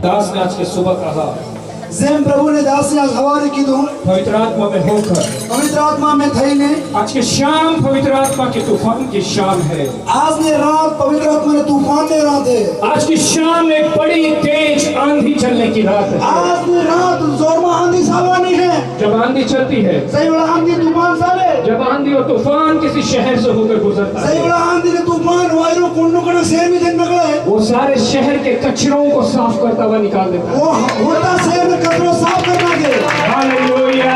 दास ने आज के सुबह कहा, જેમ પ્રભુને દાસને સવારે કીધું पवित्र आत्मा में होकर પવિત્ર આત્મા में થઈને आज की शाम पवित्र आत्मा के तूफान की शाम है। આજની રાત પવિત્ર આત્માને તૂફાનની રાત છે। आज की शाम एक बड़ी तेज आंधी चलने की रात है। આજની રાત જોરમાં આંધી ચાલવાની છે। जब आंधी चलती है, સહી વેળા આંધી તૂફાન ચાલે, जब आंधी और तूफान किसी शहर से होकर गुजरता સહી है, વેળા આંધી ને તૂફાન વાયરો કોણનો કોણ શહેર में निकले, वो सारे शहर के कचरों को साफ करता हुआ निकाल देता है। वो होता शहर में कचरो साफ करना के। हालेलुया।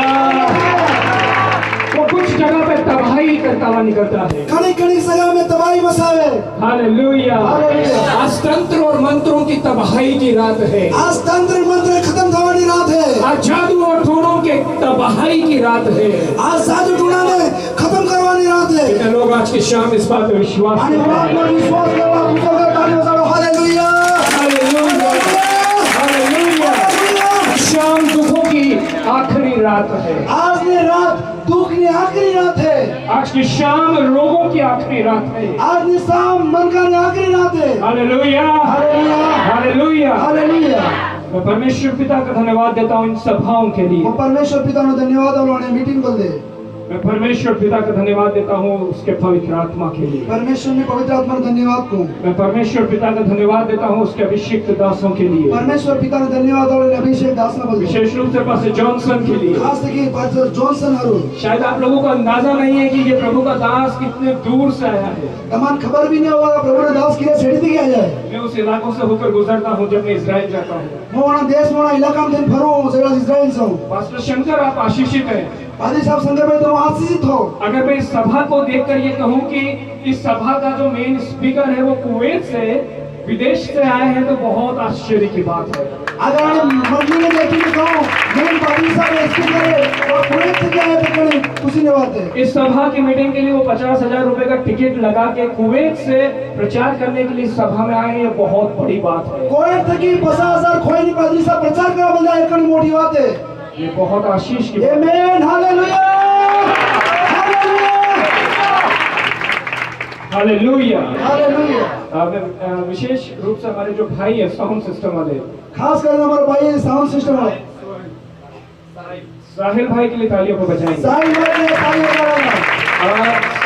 वो कुछ जगह पे तबाही करता हुआ निकलता है। कड़ी कड़ी जगह में तबाही मचावे। हालेलुया। हालेलुया। आज तंत्र और मंत्रों की तबाही की रात है। आज तंत्र मंत्र खत्म थवानी रात है। आज जादू और टोनों के तबाही की रात है। आज जादू टोना ने खत्म करवानी रात है। कितने लोग आज की शाम इस बात पे विश्वास आणि करते बात हैं? पर विश्वास करवा तुझो का ताली बजाओ। हालेलुया। हालेलुया। हालेलुया। शाम दुखों की आखिरी रात है। आज ने रात दुख की आखिरी रात है। आज की शाम रोगों की आखिरी रात है। आज ने शाम मन का आखिरी रात है। हालेलुया। हालेलुया। हालेलुया। हालेलुया। मैं परमेश्वर पिता का धन्यवाद देता हूँ इन सभाओं के लिए। वो परमेश्वर पिता ने धन्यवाद उन्होंने मीटिंग बोल दे। मैं परमेश्वर पिता का धन्यवाद देता हूँ उसके पवित्र आत्मा के लिए। परमेश्वर ने पवित्र आत्मा को धन्यवाद को। मैं परमेश्वर पिता का धन्यवाद देता हूँ उसके अभिषिक्त दासों के लिए। परमेश्वर पिता ने धन्यवाद और अभिषेक दास ने बोल दे। विशेष रूप से पास्टर जॉनसन के लिए। खास करके पास्टर जॉनसन हरो। शायद आप लोगों को अंदाजा नहीं है कि ये प्रभु का दास कितने दूर से आया है। तमान खबर भी नहीं होगा प्रभु ने दास किरे छेड़ी दी गया है। मैं उस इलाकों से होकर गुजरता हूँ जब मैं इजराइल जाता हूँ। मैं वहाँ देश में वहाँ इलाका में दिन भरो जगह इजराइल से हूँ। पास्टर शंकर आप आशीषित हैं। पादी साहब संगर में तुम आशीषित हो। अगर मैं इस सभा को देखकर ये कहूँ कि इस सभा का जो मेन स्पीकर है वो कुवैत से विदेश से आए हैं तो बहुत आश्चर्य की बात है। अगर मंडली में देखी तो कहूँ मेन पादी साहब स्पीकर है और कुवैत से क्या है तो कहीं खुशी नहीं बात है। इस सभा की मीटिंग के लिए वो 50,000 रुपए का टिकट लगा के कुवैत से प्रचार करने के लिए सभा में आए हैं। ये बहुत बड़ी बात है। कुवैत से की 50,000 खोई नहीं पादी साहब प्रचार करा बोल जाए कहीं मोटी बात है। ये बहुत आशीष की बात है। आमेन। हालेलुया। हालेलुया। हालेलुया। विशेष रूप से हमारे जो भाई है साउंड सिस्टम वाले, खास कर हमारे भाई साउंड सिस्टम है साहिल भाई के लिए तालियों को बजाएंगे। साहिल भाई ने ताली बजाना।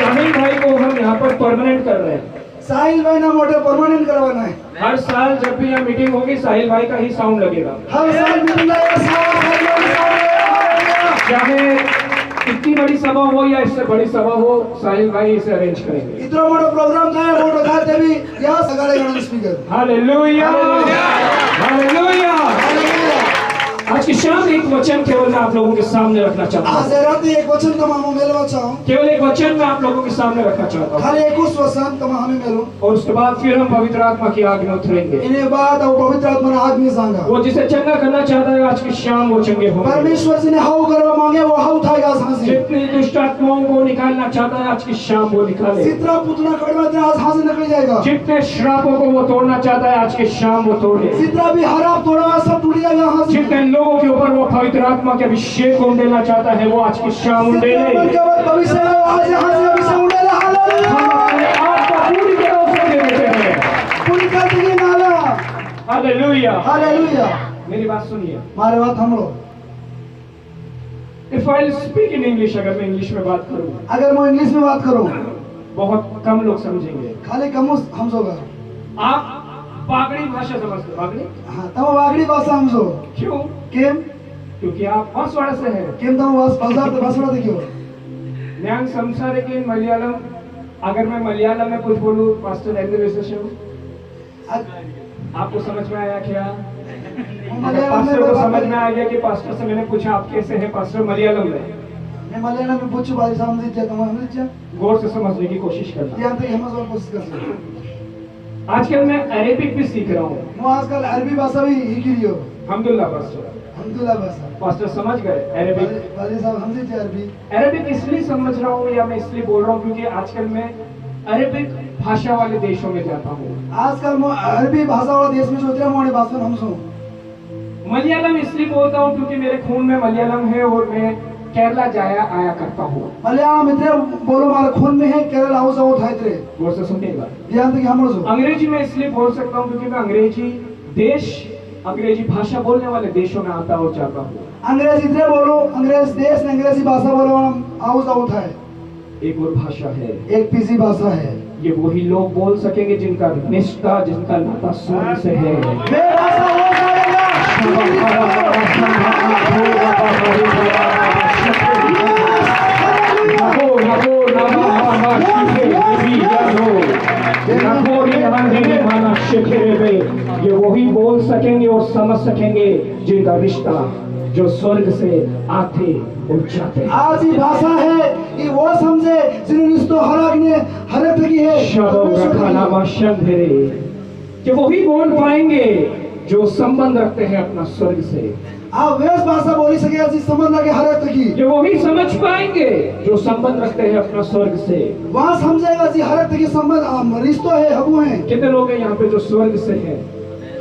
साहिल भाई को हम यहाँ पर परमानेंट कर रहे हैं। साहिल भाई ना मोटे परमानेंट करवाना है। हर साल जब भी यहाँ मीटिंग होगी साहिल भाई का ही साउंड लगेगा। हर साल मीटिंग चाहे इतनी बड़ी सभा हो या इससे बड़ी सभा हो, साहिल भाई इसे अरेंज करेंगे। इतना बड़ा प्रोग्राम था मोटो था तभी यहाँ सगाड़ेगा स्पीकर। हालेलुया। हालेलुया। आज की शाम एक वचन केवल मैं आप लोगों के सामने रखना चाहता हूँ। आज रात एक वचन तमाम मेलवा चाहूँ। केवल एक वचन मैं आप लोगों के सामने रखना चाहता हूँ खाली एक उस वचन तमाम हमें मेलो और उसके बाद फिर हम पवित्र आत्मा की आग में उतरेंगे। इन्हें बाद और पवित्र आत्मा ने आदमी सांगा वो जिसे चंगा करना चाहता है आज की शाम वो चंगे होंगे। परमेश्वर जी ने हाउ करवा मांगे वो हाउ उठाएगा सांस। जितनी दुष्ट आत्माओं को निकालना चाहता है आज की शाम वो निकाले। जितना पुतना कड़वा आज हाथ से निकल जाएगा। जितने श्रापों को वो तोड़ना चाहता है आज की शाम वो तोड़े। जितना भी हराब तोड़ा सब टूट जाएगा हाथ से। जितने लोगों के ऊपर वो पवित्र आत्मा के अभिषेक को देना चाहता है वो आज की शाम उंडेले। भविष्य आज यहाँ से अभिषेक उंडेले। आपको पूरी तरह से दे देते हैं। पूरी कर देंगे नाला। हालेलुया। हालेलुया। मेरी बात सुनिए। हमारे बात हम लोग If I speak in English, अगर मैं इंग्लिश में बात करूं, अगर मैं इंग्लिश में बात करूं बहुत कम लोग समझेंगे। खाली कम हम सोगा। आप बागड़ी भाषा समझते हो? बागड़ी? हाँ तब बागड़ी भाषा हम सो। क्यों? केम? क्योंकि आप बांसवाड़ा से हैं। केम तब बांसवाड़ा देखियो। न्याय संसार के मलयालम, अगर मैं मलयालम में कुछ बोलूं पास्टर एग्रीवेशन आपको समझ में आया क्या? पास्टर को समझ में आ गया कि पास्टर से मैंने पूछा आप कैसे हैं पास्टर मलयालम में। मैं मलयालम में पूछूं भाई समझ जा तुम समझ जा। गौर से समझने की कोशिश करना। ध्यान से हम सब कोशिश कर। आजकल मैं अरेबिक भी सीख रहा हूँ। मैं आजकल अरबी भाषा भी सीख रही हूँ। अल्हम्दुलिल्लाह पास्टर। अल्हम्दुलिल्लाह भाषा। पास्टर समझ गए अरेबिक? वाले साहब समझे थे अरबी। अरेबिक इसलिए समझ रहा हूँ या मैं इसलिए बोल रहा हूँ क्योंकि आजकल मैं अरेबिक भाषा वाले देशों में जाता हूँ। आजकल मैं अरबी भाषा वाला देश में सोच रहा हूँ भाषा हम सुन। मलयालम इसलिए बोलता हूँ क्योंकि मेरे खून में मलयालम है और मैं केरला जाया आया करता हूँ। मलयालम इतने बोलो हमारे खून में है केरला हाउस वो था इतने। गौर से सुनिएगा। ध्यान से हम लोग। अंग्रेजी में इसलिए बोल सकता हूँ क्योंकि मैं अंग्रेजी देश अंग्रेजी भाषा बोलने वाले देशों में आता और जाता हूँ। अंग्रेजी इतने बोलो, अंग्रेज देश ने अंग्रेजी भाषा बोलो, आउज आउट है। एक और भाषा है, एक तीसरी भाषा है। ये वही लोग बोल सकेंगे जिनका निष्ठा, जिनका नाता स्वर्ग से है। वे भाषा वो करेगा। ये वही बोल सकेंगे और समझ सकेंगे जिनका रिश्ता जो स्वर्ग से आते और जाते। आज ही भाषा है कि वो समझे जिन रिश्तों हरक की है। कि वही बोल पाएंगे जो संबंध रखते हैं अपना स्वर्ग से। आप वेश भाषा बोली सके जिस संबंध लगे हरक की। कि वही समझ पाएंगे जो संबंध रखते हैं अपना स्वर्ग से। वहाँ समझेगा जी हरक की संबंध रिश्तों है, हबू है। कितने लोग हैं यहाँ पे जो स्वर्ग से हैं?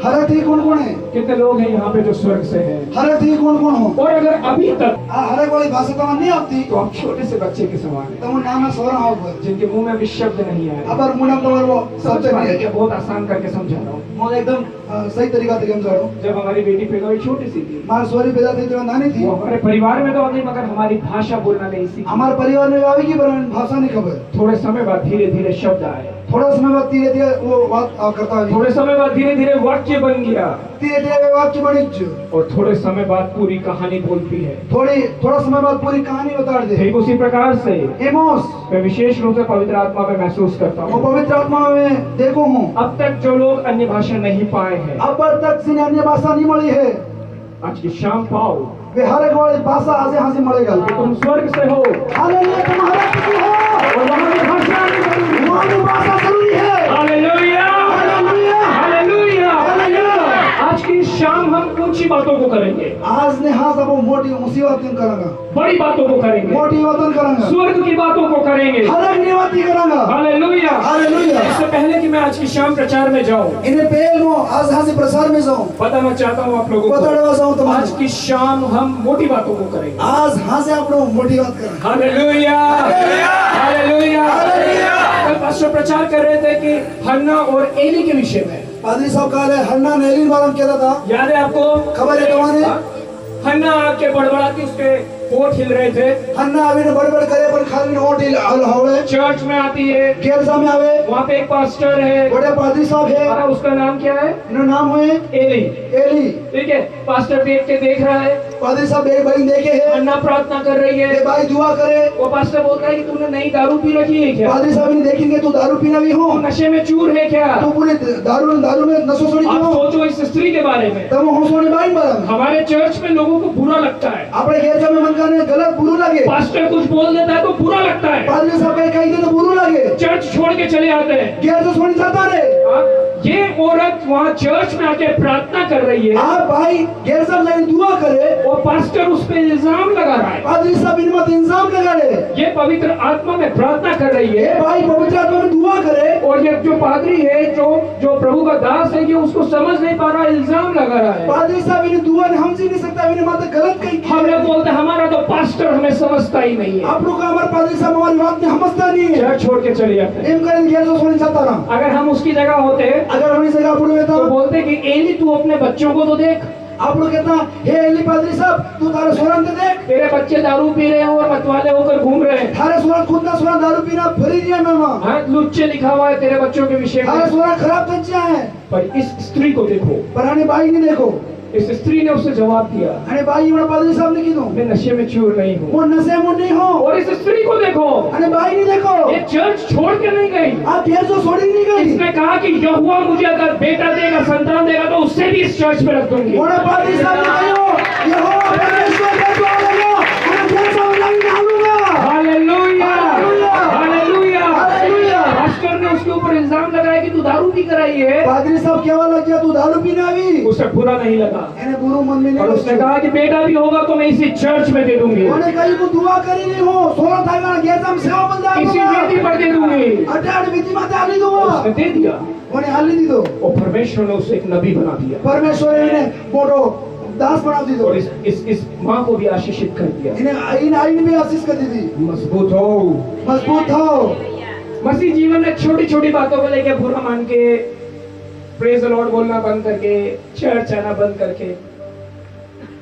हरक थी कौन कौन है? कितने लोग हैं यहाँ पे जो स्वर्ग से हैं? हरक थी कौन कौन हो? और अगर अभी तक हरक वाली भाषा तो नहीं आती तो आप छोटे से बच्चे के समान हैं, तो नाम है सोरा हो जिनके मुंह में भी शब्द नहीं आए। अबर मुंडा तो वो समझ सब पा रहे है। हैं? बहुत आसान करके समझा रहा हूँ। मैं एकदम सही तरीका से समझा रहा हूँ। जब हमारी बेटी पैदा हुई छोटी सी थी, मां सोरी पैदा थी तो नानी थी। वो हमारे परिवार में तो नहीं, मगर हमारी भाषा बोलना नहीं सीखी। हमारे परिवार में आवी की भाषा नहीं खबर। थोड़े समय बाद धीरे धीरे शब्द आए, थोड़ा समय बाद धीरे धीरे वो बात करता है। थोड़े समय बाद धीरे धीरे वाक्य बन गया, धीरे धीरे वाक्य बनी। और थोड़े समय बाद पूरी कहानी बोलती है। थोड़ा समय बाद पूरी कहानी बता दे। ठीक उसी प्रकार से एमोस मैं विशेष रूप से पवित्र आत्मा में महसूस करता वो हूँ, पवित्र आत्मा में देखो हूँ। अब तक जो लोग अन्य भाषा नहीं पाए हैं, अब तक जिन्हें अन्य भाषा नहीं मिली है, आज की शाम पाओ। वे हर एक वाली भाषा आज यहाँ से मिलेगा। तुम स्वर्ग से हो हालेलुया, तुम हरक की हो और वहाँ की भाषा आनी जरूरी है। वहाँ की भाषा जरूरी है। Hallelujah, hallelujah, hallelujah. हालेलुया। आज की शाम हम ऊंची बातों को करेंगे, आज ने हाँ सब मोटी मुसीबत करेंगे, बड़ी बातों को करेंगे, मोटी वतन करेंगे, स्वर्ग की बातों को करेंगे। हरक निवाती करेंगे। Hallelujah, hallelujah. इससे पहले कि मैं आज की शाम प्रचार में जाऊं, इन्हें पहल मो आज यहाँ से प्रसार में जाऊँ बताना चाहता हूँ आप लोगों बताने को, जाऊँ तो आज की शाम हम मोटी बातों को करेंगे। आज यहाँ से आप लोग मोटी बात करें। Hallelujah, hallelujah. कल पास्टर प्रचार कर रहे थे कि हन्ना और एली के विषय में। पादरी साहब कहा है हन्ना ने एली बारे में क्या था? याद है आपको? खबर है कमाने? हन्ना आके बड़बड़ाती, उसके होठ हिल रहे थे। हन्ना अभी ने बड़े करे पर खाली होठ हिल हवे। चर्च में आती है, गिरजा में आवे, वहाँ पे एक पास्टर है, बड़े पादरी साहब है, और उसका नाम क्या है? इनका नाम है एली। एली। ठीक है, पास्टर देख रहा है, पादरी साहब एक भाई देखे है, हन्ना प्रार्थना कर रही है, ये भाई दुआ करे। वो पास्टर बोलता है कि तूने नई दारू पी रखी है क्या? पादरी साहब ने देखेंगे तू दारू पीना भी हो, तू नशे में चूर है क्या? तू पूरे दारू में नशो सोड़ी आप क्यों? सोचो इस स्त्री के बारे में। तब हो सोने बाइन बारे में हमारे चर्च में लोगों को बुरा लगता है, अपने गिरजा में मन करने गलत बुरा लगे। पास्टर कुछ बोल देता है तो बुरा लगता है, पादरी साहब कहीं दे तो बुरा लगे, चर्च छोड़ के चले आते हैं। गिरजा सोनी जाता रे। ये औरत वहाँ चर्च में आके प्रार्थना कर रही है, आप भाई गिरजा में दुआ करे और पास्टर उस पे इल्जाम लगा रहा है। पादरी साहब इन मत इंतजाम लगा रहे। ये पवित्र आत्मा में प्रार्थना कर रही ये है, भाई पवित्र आत्मा में दुआ करे, और ये जो पादरी है, जो प्रभु का दास है, ये उसको समझ नहीं पा रहा, इल्जाम लगा रहा है। पादरी साहब इन्हें दुआ ने हम जी नहीं सकता, इन्हें मत गलत कही। हम लोग बोलते हैं हमारा तो पास्टर हमें समझता ही नहीं है, आप लोग का हमारे पादरी साहब हमारी बात में समझता नहीं है। चर्च छोड़ के चले जाते हैं। एम करें गिरजा सोनी जाता ना। अगर हम उसकी जगह होते, अगर हम इस जगह पूरे में तो तो बोलते कि एली तू अपने बच्चों को तो देख, आप लोग कहता हे एली पादरी साहब तू तारे सोरन ते देख, तेरे बच्चे दारू पी रहे हैं और मतवाले होकर घूम रहे हैं। थारे सोरन खुद ना सोरन दारू पीना फरी नहीं है मामा। हाँ, लुच्चे लिखा हुआ है तेरे बच्चों के विषय थारे में। सोरन खराब बच्चा है। पर इस स्त्री को देखो, पराने भाई ने देखो, इस स्त्री ने उससे जवाब दिया, अरे भाई बड़ा पादरी साहब ने की दो मैं नशे में चूर नहीं हूँ। वो नशे में नहीं हो। और इस स्त्री को देखो, अरे भाई ने देखो, ये चर्च छोड़ के नहीं गई। आप गिरजा सोनी नहीं गई। इसने कहा कि यहोवा मुझे अगर बेटा देगा, संतान देगा, तो उससे भी इस चर्च में रख दूंगी। बड़ा पादरी साहब ने कहो यहोवा परमेश्वर का द्वार लगा, मैं गिरजा में डालूंगा। Hallelujah, hallelujah, hallelujah. पास्टर ने उसके ऊपर इल्जाम लगाया कि तू दारू पी कर आई है। पादरी साहब क्या लग गया तू दारू पीना भी? उसे बुरा नहीं लगा, इन्हें बुरो मन में नहीं। और उसने कहा कि बेटा भी होगा तो मैं इसी चर्च में दे दूंगी, उन्हें कहीं को दुआ करी नहीं हो, सोलह था ना गिरजा में सेवा बन जाएगा, इसी वेदी पर दे दूंगी। अठारह विधि में डाली दूंगा। उसने दे दिया, उन्हें हाल नहीं दी दो। और परमेश्वर ने उसे एक नबी बना दिया, परमेश्वर ने फोटो दास बना दी दो, और इस माँ को भी आशीषित कर दिया। इन्हें इन आईन भी आशीष कर दी थी। मजबूत हो, मजबूत हो। मसीह जीवन में छोटी छोटी बातों को लेकर बुरा मान के प्रेज द लॉर्ड बोलना बंद करके, चर्च आना बंद करके,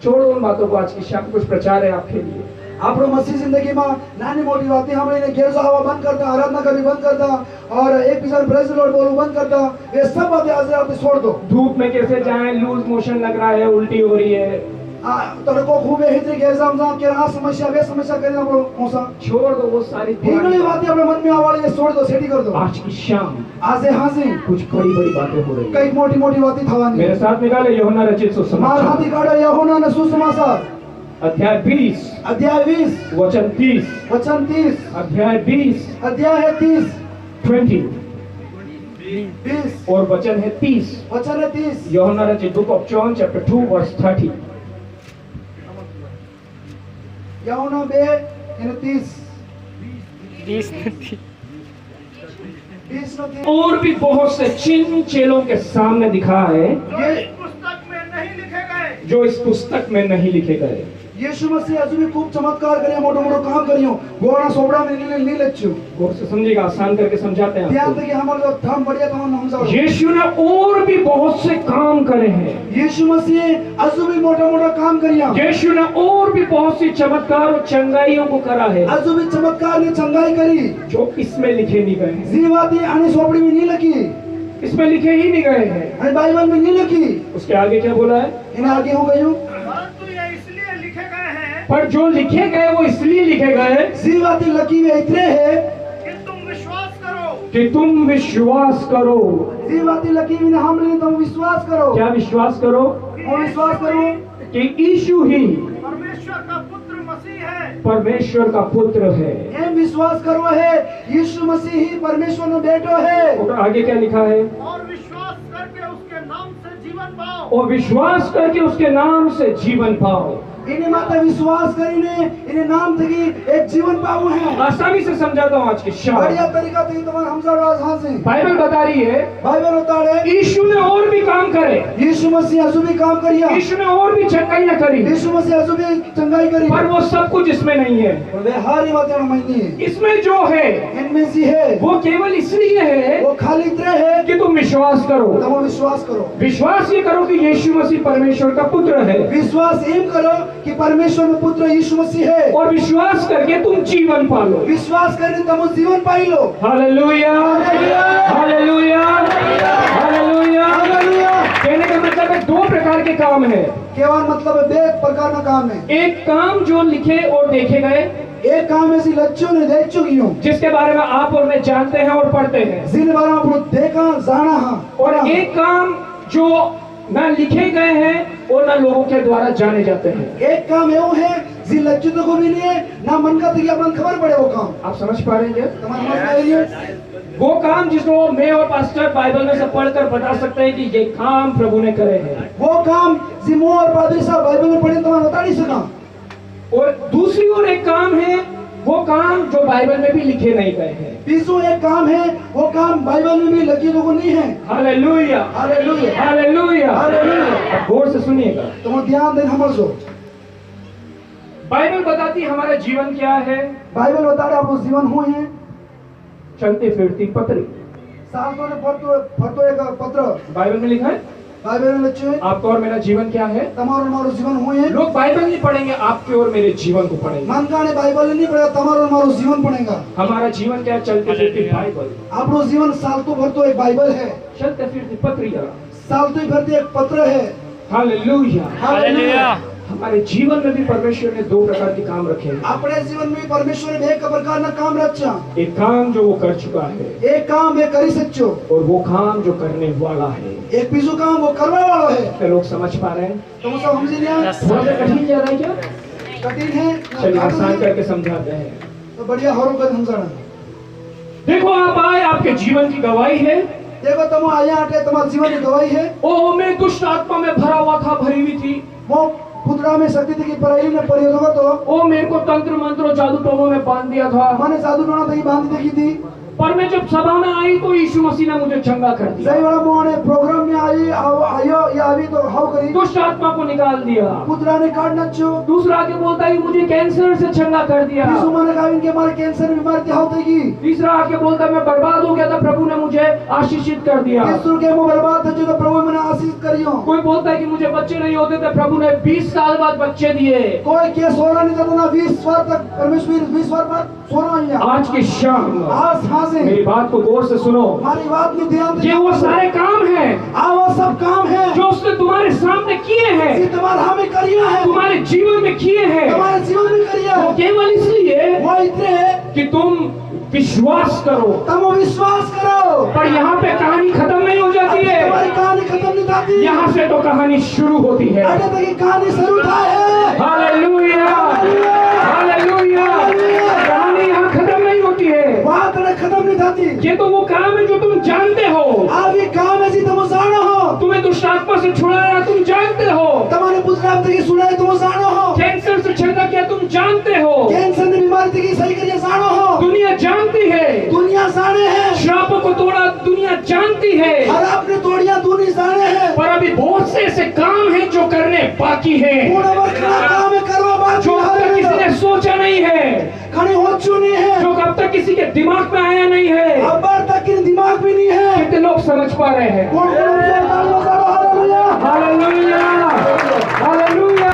छोड़ो उन बातों को। आज की शाम कुछ प्रचार है आपके लिए। આપણો મસીહ જિંદગીમાં નાની મોટી વાતે સાંભળીને ઘેર જવા બંધ કરતા, આરાધના કરવી બંધ કરતા और एक બીજાને પ્રેઝ ધ लॉर्ड बोलવું બંધ करता, ये सब बातें आज रात छोड़ दो। धूप में कैसे जाएं, लूज मोशन लग रहा है, उल्टी हो रही है, તડકો ખૂબે હિતરી ઘેર જામ કે આ સમસ્યા વે સમસ્યા કરીને આપણો મોસા छोड़ दो वो सारी हीगળી વાતે આપણે મન में આવવાળી ये छोड़ दो, सेटी कर दो। आज की शाम આજે હાજે कुछ बड़ी बड़ी बातें हो रही है। કઈક મોટી મોટી વાતી થવાની। मेरे साथ निकाले यूहन्ना रचित માર सुसमाचार હાથી કાઢો યહોનાના સુસમાચાર अध्याय 20 અધ્યાય 20 वचन 30, વચન 30 अध्याय 20 અધ્યાય है 30 20 20 और वचन है 30। વચન है 30 यूहन्ना रचित book of John chapter 2 verse 30। યહોના 2 અને 30 20 નો 30 और भी बहुत से चिन्ह चेलों के सामने दिखा है ये पुस्तक में नहीं लिखे गए। जो इस पुस्तक में नहीं लिखे गए। यीशु मसीह हजू भी खूब चमत्कार કર્યા, મોટો મોટો કામ કર્યો, ગોળા સોબડા में नहीं लच्छु गौर से समझिएगा, आसान करके समझाते हैं ध्यान आपको। से कि हमारे जो धाम बढ़िया तमाम समझाओ। यीशु ने और भी बहुत से काम करे हैं। यीशु मसीह हजू भी मोटा मोटा काम કર્યા, यीशु ने और भी बहुत सी चमत्कार और चंगाइयों को करा है हजू भी चमत्कार ने चंगाई करी, जो इसमें लिखे नहीं गए हैं। जीवाती आनी सोपड़ी में नहीं लगी, इसमें लिखे ही नहीं गए हैं। અને बाइबल में नहीं लगी। उसके आगे क्या बोला है? इन्हें आगे हो गई परंतु ये इसलिए लिखे गए हैं पर जो लिखे गए वो इसलिए लिखे गए जीवाती लकी वे इतने है कि तुम विश्वास करो। कि तुम विश्वास करो। जीवाती लकी ने हमने तुम विश्वास करो। क्या विश्वास करो? और विश्वास करो कि यीशु ही परमेश्वर का पुत्र मसीह है। परमेश्वर का पुत्र है। एम विश्वास करो है यीशु मसीह ही परमेश्वर नो बेटो है। और आगे क्या लिखा है? और विश्वास करके उसके नाम से जीवन पाओ। और विश्वास करके उसके नाम से जीवन पाओ। इन्हें माता विश्वास करीने इन्हें नाम थकी एक जीवन पाऊ है। आसानी से समझाता हूँ आज की शाम। बढ़िया तरीका थी तुम्हारे हम सब आज हां से बाइबल बता रही है बाइबल उतारे यीशु ने और भी काम करे, यीशु मसीह हजू भी काम करिया, यीशु ने और भी चंगाइयां करी, यीशु मसीह हजू भी चंगाई करी, पर वो सब कुछ इसमें नहीं है। और वे हारी बातें नहीं है। इसमें जो है इनमें से है वो केवल इसलिए है वो खाली इतने है कि तुम विश्वास करो। तुम विश्वास करो। विश्वास ये करो कि यीशु मसीह परमेश्वर का पुत्र है, विश्वास एम करो कि परमेश्वर में पुत्र यीशु मसीह है, और विश्वास करके तुम जीवन पालो। विश्वास करने तुम जीवन पाई लो। Hallelujah, hallelujah, hallelujah. कहने का मतलब है दो प्रकार के काम है। केवल मतलब है बे प्रकार का काम है। एक काम जो लिखे और देखे गए, एक काम ऐसी लच्चों ने देख चुकी हूँ जिसके बारे में आप और मैं जानते हैं और पढ़ते हैं, जिन बारे में आप देखा जाना हाँ, और एक काम जो ना लिखे गए हैं और ना लोगों के द्वारा जाने जाते हैं। एक काम एवं है जी लज्जित को भी नहीं है ना मन का तो अपन खबर पड़े वो काम आप समझ पा रहे हैं? तुम्हारे समझ में आ रही है? वो काम जिसको मैं और पास्टर बाइबल में से पढ़कर बता सकते हैं कि ये काम प्रभु ने करे हैं। वो काम जिमो और पादरी साहब बाइबल में पढ़े तुम्हारे बता नहीं सका। और दूसरी ओर एक काम है, वो काम जो बाइबल में भी लिखे नहीं गए हैं। तीसरा एक काम है वो काम बाइबल में भी लगी लोगों नहीं है। Hallelujah, hallelujah, hallelujah, hallelujah. अब गौर से सुनिएगा। तुम ध्यान देना हमारे जो बाइबल बताती है हमारा जीवन क्या है। बाइबल बता रहे आप लोग जीवन हुए हैं चलती फिरती पत्री। सातों ने फटो एक पत्र बाइबल में लिखा है बाइबल में लच्चे आपका और मेरा जीवन क्या है। तमारो मारो जीवन हुए हैं। लोग बाइबल नहीं पढ़ेंगे, आपके और मेरे जीवन को पढ़ेंगे। मन का ने बाइबल नहीं पढ़ेगा तमारो मारो जीवन पढ़ेगा। हमारा जीवन क्या है? चलती फिरती बाइबल। आप लोग जीवन साल तो भर तो एक बाइबल है, चलते फिरती पत्रिका। साल तो भर एक पत्र है। Hallelujah, hallelujah. हमारे जीवन में भी परमेश्वर ने दो प्रकार के काम रखे हैं। अपने जीवन में परमेश्वर ने एक प्रकार का काम रचा। एक काम जो वो कर चुका है, एक काम ये करी सच्चो, और वो काम जो करने वाला है। एक बीजू काम वो करने वाला है। क्या लोग समझ पा रहे हैं? तुम सब समझ लिया? थोड़ा सा कठिन जा रहा है क्या? कठिन है चलिए आसान करके समझाते हैं। तो बढ़िया हरों का समझाना। देखो आप आए, आपके जीवन की गवाही है। देखो तुम आया आटे तुम्हारे जीवन की गवाही है। ओ मैं दुष्ट आत्मा में भरा हुआ था, भरी हुई थी। वो पुत्रा में शक्ति थी कि पराई ने परियों को तो ओ मेरे को तंत्र मंत्र और जादू टोनों में बांध दिया था। माने जादू टोना थी बांध देखी थी। पर मैं जब सभा में आई तो यीशु मसीह ने मुझे चंगा कर दिया, सही वाला मोने प्रोग्राम में आई आयो या अभी तो हाउ करी दुष्ट आत्मा को निकाल दिया। पुत्रा ने काटना चो दूसरा आके बोलता है मुझे कैंसर से चंगा कर दिया। यीशु माने कहा इनके मारे कैंसर बीमारी थी हाउ तेगी तीसरा आके बोलता मैं बर्बाद हो गया था, प्रभु ने मुझे आशीषित कर दिया। यीशु के मुंह बर्बाद थे जो तो प्रभु मैंने आशीष करियो। कोई बोलता है कि मुझे बच्चे नहीं होते थे, प्रभु ने 20 साल बाद बच्चे दिए। कोई के सोना नहीं था ना 20 वर्ष तक परमेश्वर 20 वर्ष बाद सोना हो गया। आज की शाम आज सांसे मेरी बात को गौर से सुनो, हमारी बात में ध्यान ये वो सारे काम हैं वो सब काम है जो उसने तुम्हारे सामने किए ये हैं, तुम्हारा हमें करिया है तुम्हारे जीवन में किए हैं, तुम्हारे जीवन में करिया वो है। केवल इसलिए वो इतने है कि तुम विश्वास करो। तुम विश्वास करो। पर यहाँ पे कहानी खत्म नहीं हो जाती है, तुम्हारी कहानी खत्म नहीं होती। यहाँ से तो कहानी शुरू होती है। आगे तक की कहानी शुरू था है। Hallelujah, hallelujah. कहानी यहाँ खत्म नहीं होती है, वहाँ तक खत्म नहीं होती। ये तो वो काम है जो तुम जानते हो। आप ये काम है जी तुम जानो हो। तुम्हें दुष्ट आत्मा से छुड़ाया तुम जानते हो, तुम्हारे पुत्र आप तक सुनाए तुम जानो हो। कैंसर से छेड़ा किया तुम जानते हो, कैंसर ने बीमारी तक सही करिए जानो हो। दुनिया जानती है, दुनिया जाने है। श्रापों को तोड़ा दुनिया जानती है। और आपने तोड़िया दुनिया जाने है। पर अभी बहुत से ऐसे काम हैं जो करने बाकी हैं, पूरा वर्ष का काम है करवा बात जो अब तक किसी ने सोचा नहीं है, खड़े हो चुने हैं। जो अब तक किसी के दिमाग में आया नहीं है। अब बार तक किन दिमाग भी नहीं है। कितने लोग समझ पा रहे हैं? कौन हालेलुया, हालेलुया।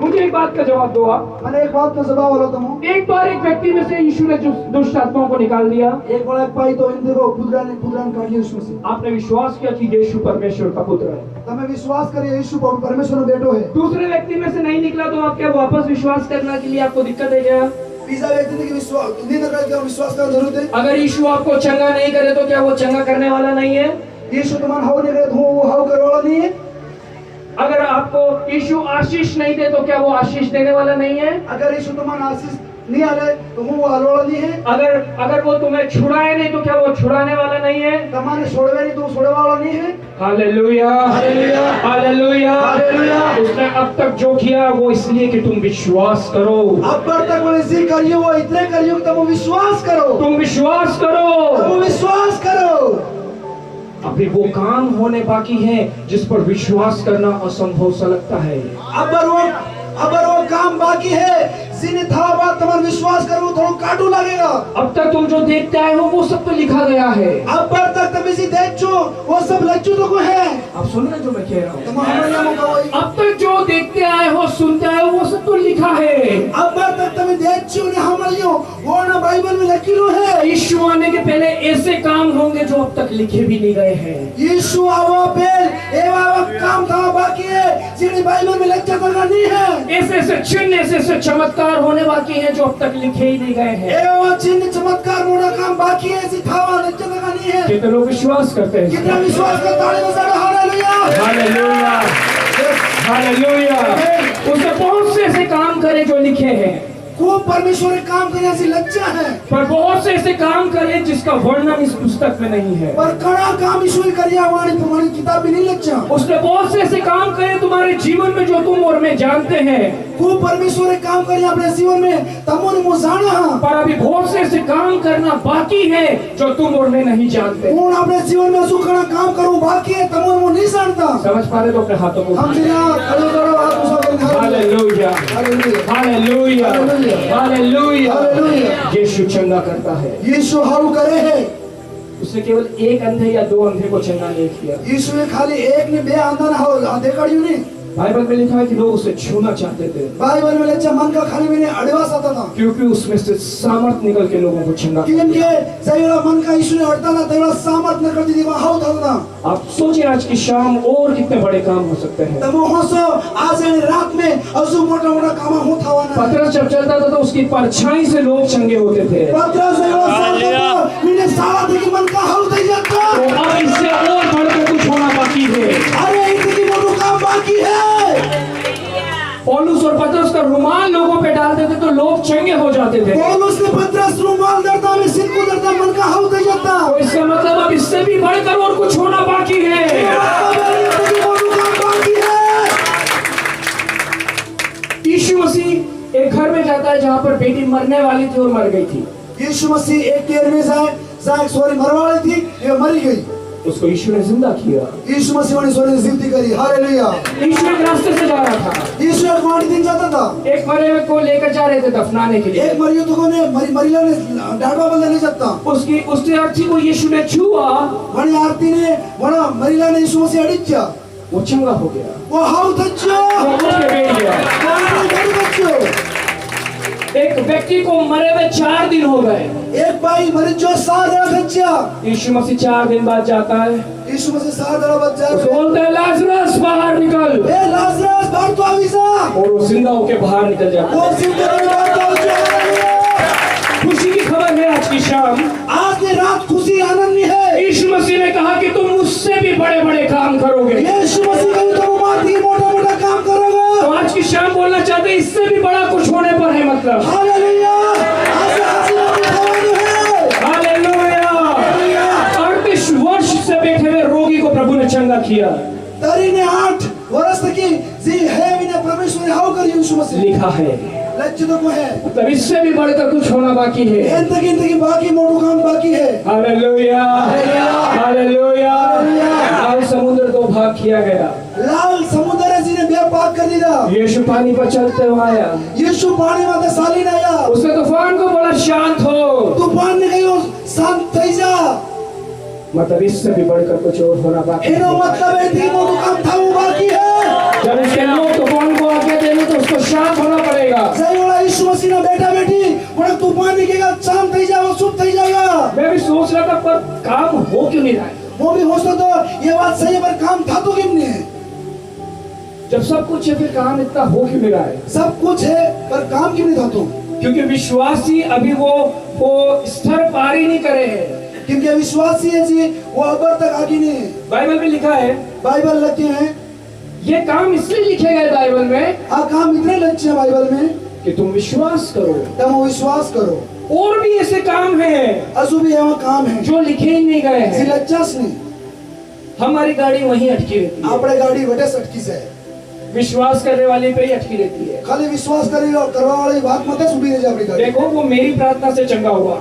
मुझे एक बात का जवाब दो आप। मैंने एक बात का जवाब बोला तुम एक बार एक व्यक्ति में से यीशु ने जो दुष्ट आत्माओं को निकाल दिया, एक बड़ा पाई तो इन देखो पुत्रान काट लिया उसमें से। आपने विश्वास किया कि यीशु परमेश्वर का पुत्र है, तमें विश्वास करिए यीशु परमेश्वर का बेटो है। दूसरे व्यक्ति में से नहीं निकला तो आप क्या वापस विश्वास करने के लिए आपको दिक्कत है क्या? तीसरा व्यक्ति ने विश्वास नहीं करके विश्वास करना जरूरत है। अगर यीशु आपको चंगा नहीं करे तो क्या वो चंगा करने वाला नहीं है? यीशु तुम्हारा हाउ नहीं करे तो वो हाउ करे वाला नहीं है। अगर आपको यीशु आशीष नहीं दे तो क्या वो आशीष देने वाला नहीं है? अगर यीशु तुम्हारा आशीष नहीं आ रहे तो वो वाला नहीं है। अगर वो तुम्हें छुड़ाए नहीं तो क्या वो छुड़ाने वाला नहीं है? तुम्हारे छोड़वे नहीं तो छोड़ने वाला नहीं है। Hallelujah, hallelujah, hallelujah, hallelujah. उसने अब तक जो किया वो इसलिए कि तुम विश्वास करो। अब पर तक वो इसी करिए वो इतने करिए कि तुम विश्वास करो। तुम विश्वास करो, तुम विश्वास करो। अभी वो काम होने बाकी है जिस पर विश्वास करना असंभव सा लगता है। अब वो काम बाकी है जिन्हें था बात तुम्हारा विश्वास करो थोड़ा काटू लगेगा। अब तक तुम जो देखते आए हो वो सब तो लिखा गया है। अब पर तक तुम इसी देख चो वो सब लच्चू तो को है। आप सुन रहे जो मैं कह रहा हूँ? अब अब तक जो देखते आए हो सुनते आए हो वो सब तो लिखा है। पर तक तुम देख चो ने हमारी वो ना बाइबल में लिखिलो है। यीशु आने के पहले ऐसे काम होंगे जो अब तक लिखे भी नहीं गए हैं। यीशु आवा पहले एवा काम था बाकी है जिन्हें बाइबल में लिखा था नहीं है। ऐसे चिन्ह ऐसे चमत्कार होने बाकी हैं जो अब तक लिखे ही नहीं गए हैं। एवा चिन्ह चमत्कार मोड़ा काम बाकी है सिखावा लिखा था नहीं है। कितने लोग विश्वास करते हैं? कितना विश्वास करता है? Hallelujah, hallelujah, hallelujah. उसने बहुत से ऐसे काम करे जो लिखे हैं, खूब परमेश्वर काम करने ऐसी लज्जा है। पर बहुत से ऐसे काम करे जिसका वर्णन इस पुस्तक में नहीं है। पर कड़ा काम ईश्वर करिया वाणी तुम्हारी किताब में नहीं लज्जा। उसने बहुत से ऐसे काम करे तुम्हारे जीवन में जो तुम और मैं जानते हैं। खूब परमेश्वर काम करिया अपने जीवन में तमों ने जाना। पर अभी बहुत से ऐसे काम करना बाकी है जो तुम और मैं नहीं जानते। कौन अपने जीवन में सुखना काम करूं बाकी है तमों वो नहीं जानता। समझ पा रहे तो अपने हाथों को हम खड़े करो हाथ उठा हालेलुया, हालेलुया, हालेलुया। यीशु चंगा करता है। यीशु हाउ करे है। उसने केवल एक अंधे या दो अंधे को चंगा नहीं किया। यीशु ने खाली एक ने बे अंधा ना हो आधे कड़ियों ने। बाइबल में लिखा है कि लोग उसे छूना चाहते थे। बाइबल में लिखा मन का खाली मैंने अड़वास आता था क्योंकि उसमें से सामर्थ निकल के लोगों को चंगा किन के सही वाला मन का यीशु ने अड़ता ना तेरा सामर्थ न कर दी वहां हाउ था। आप सोचिए आज की शाम और कितने बड़े काम हो सकते हैं। तब हंसो आज रात में अजू मोटा मोटा काम हो था ना। पतरस जब चलता था तो उसकी परछाई से लोग चंगे होते थे। पतरस मैंने सारा देखी मन का हाउ दे जाता। तो अब इससे और बढ़कर कुछ होना बाकी है। अरे इतनी मोटू काम बाकी है। पौलुस और पतरस का रुमाल लोगों पे डालते थे तो लोग चंगे हो जाते थे। पौलुस ने पतरस रुमाल दर्दा में सिर को दर्दा मन का हाउ दे जाता। तो इसका मतलब अब इससे भी बढ़कर और कुछ होना बाकी है। यीशु मसीह एक घर में जाता है जहाँ पर बेटी मरने वाली थी और मर गई थी। यीशु मसीह एक केर में जाए जहाँ एक सोरी मरवाड़ी थी, ये मरी गई। उसको यीशु ने जिंदा किया। यीशु मसीह ने सोरी जिंदगी करी। हालेलुया। यीशु एक रास्ते से जा रहा था, यीशु एक वाणी दिन जाता था। एक मरे हुए को लेकर जा रहे थे दफनाने के लिए। एक मरियो तो कोने मरीला ने डाडवा बंद नहीं सकता। उसकी अर्थी को यीशु ने छुआ, वणी आरती ने वणा मरीला ने यीशु मसीह अड़िचा, वो चंगा हो गया, वो हाउ थच्चो, वो उठ के बैठ गया। एक व्यक्ति को मरे हुए 4 दिन हो गए। एक भाई मरी जो 7 दिन थच्चा। यीशु मसीह 4 दिन बाद जाता है, यीशु मसीह 7 दिन बाद जाता है। बोलता है लाजरस बाहर निकल, ए लाजरस बाहर तो आविसा, और वो जिंदा होके बाहर निकल जाता वो है। जिंदा बाहर तो आविसा। खुशी की खबर है आज की शाम, आज की रात खुशी आनंद में है। यीशु मसीह ने कहा कि तुम मुझसे भी बड़े बड़े काम करोगे। यीशु मसीह का तुम माती मोटा-मोटा काम करोगे। तो आज की शाम बोलना चाहते हैं इससे भी बड़ा कुछ होने पर है, मतलब हालेलुया। आज है। हालेलुया। 38 वर्ष से बैठे हुए रोगी को प्रभु ने चंगा किया। तरी ने 8 वर्ष की जी है विने परमेश्वर ने हाउ कर यीशु मसीह लिखा है, लज्जितों को है। मतलब इससे भी बढ़कर कुछ होना बाकी है। जिंदगी बाकी मोटू काम बाकी है। Hallelujah, hallelujah. लाल समुद्र 2 भाग किया गया। लाल समुद्र जी ने बे पाक कर दिया। यीशु पानी पर चलते हुए आया, यीशु पानी में साली ने आया। उसने तूफान को बोला शांत हो, तूफान ने कहो शांत થઈ जा। मतलब इससे भी बढ़कर कुछ और होना बाकी है। एनो मतलब है कि मोटू काम था वो बाकी है। जब इसके लोग तूफान को आगे देंगे तो उसको शांत होना पड़ेगा। सही बोला यीशु मसीह ने बेटा बेटी बड़ा तूफान निकलेगा, शांत થઈ जाओ, चुप થઈ जाएगा। मैं भी सोच रहा था पर काम हो क्यों नहीं रहा है। वो भी हो सकता तो ये बात सही है, पर काम था तो क्यों नहीं है। जब सब कुछ है फिर काम इतना हो क्यों नहीं रहा है। सब कुछ है पर काम क्यों नहीं था तो। क्योंकि विश्वासी अभी वो स्तर पार ही नहीं करे हैं। क्योंकि विश्वासी है जी वो अबर तक आगे नहीं है। बाइबल में लिखा है, बाइबल लिखे हैं, ये काम इसलिए लिखे गए बाइबल में, काम इतने लक्ष्य है बाइबल में कि तुम विश्वास करो। तुम विश्वास करो। और भी ऐसे काम हैं असु भी है वो काम है जो लिखे ही नहीं गए हैं। लज्जास नहीं। हमारी गाड़ी वहीं अटकी रहती है, आपने गाड़ी वटे सटकी से विश्वास करने वाले पे ही अटकी रहती है। खाली विश्वास करेगा और करवा वाली बात मत सुबह रह जा अपनी गाड़ी। देखो वो मेरी प्रार्थना से चंगा हुआ,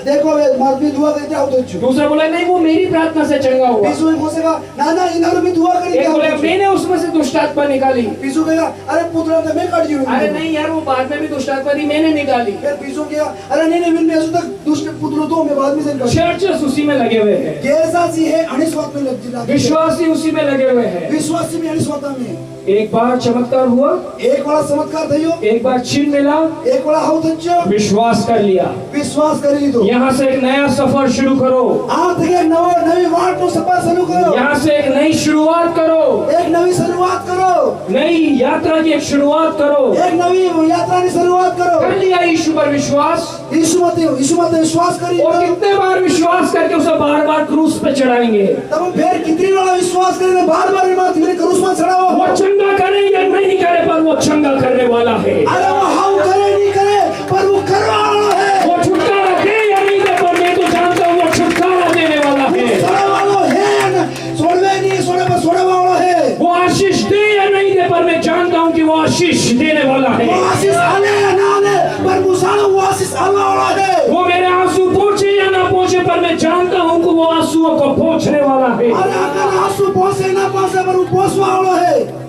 देखो वे मार्मी दुआ करते आओ तो दूसरा बोला नहीं वो मेरी प्रार्थना से चंगा हुआ, पीछू में बोलेगा ना ना इन्होंने भी दुआ करी। एक बोले मैंने उसमें से दुष्ट आत्मा निकाली, पीछू कहेगा अरे पुत्र तो मैं काट जीवन। अरे नहीं यार वो बाद में भी दुष्ट आत्मा थी मैंने निकाली। फिर पीछू कहेगा अरे नहीं नहीं मैं अजू तक दुष्ट पुत्र तो मैं बाद में से निकाल। चर्च उसी में लगे हुए हैं, कैसा सी है अनिस्वात में लग जिला, विश्वासी उसी में लगे हुए हैं। विश्वासी में अनिस्वाता में एक बार चमत्कार हुआ, एक बड़ा चमत्कार थयो, एक बार चिन्ह मिला, एक बड़ा हाउ थच्चो, विश्वास कर लिया। विश्वास करी दो। यहाँ से एक नया सफर शुरू करो, आज থেকে नवी वाट नो सफर शुरू करो। यहाँ से एक नई शुरुआत करो, एक नवी शुरुआत करो, नई यात्रा की एक शुरुआत करो। एक नवी यात्रा की शुरुआत करो। कर लिया यीशु पर विश्वास, यीशु मत विश्वास करी और दो। कितने बार विश्वास करके उसे बार बार क्रूस पे चढ़ाएंगे। तब हम फिर कितनी वाला विश्वास करेंगे, बार-बार मत मेरे क्रूस में चढ़ाओ। वो चंगा करे या नहीं करे पर वो चंगा करने वाला है। अरे वो हाउ करे नहीं करे पर वो करवा वाला है। वो छुटकारा दे या नहीं दे पर मैं तो जानता हूँ वो छुटकारा देने वाला है। छोड़े वाला है ना, छोड़वे नहीं छोड़े पर छोड़े वाला है। वो आशीष दे या नहीं दे पर मैं जानता हूँ कि वो आशीष देने वाला है। वो आशीष आले या ना आले पर मुसानो वो आशीष आने वाला है। वो मेरे आंसू पहुंचे या ना पहुंचे पर मैं जानता हूँ कि वो आंसुओं को पहुंचने वाला है। अरे अगर आंसू पहुंचे ना पहुंचे पर वो पहुंचने वाला है।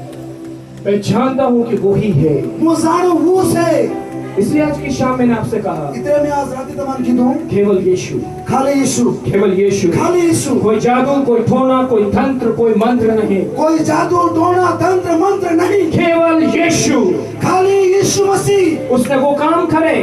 मैं जानता हूँ कि वो ही है, मुसानो वो से। इसलिए आज की शाम मैंने आपसे कहा इतने में आज रात तमान की दूं, केवल यीशु, खाली यीशु, केवल यीशु, खाली यीशु। कोई जादू, कोई टोना, कोई तंत्र, कोई मंत्र नहीं, कोई जादू टोना तंत्र मंत्र नहीं, केवल यीशु। खाली यीशु मसीह उसने वो काम करे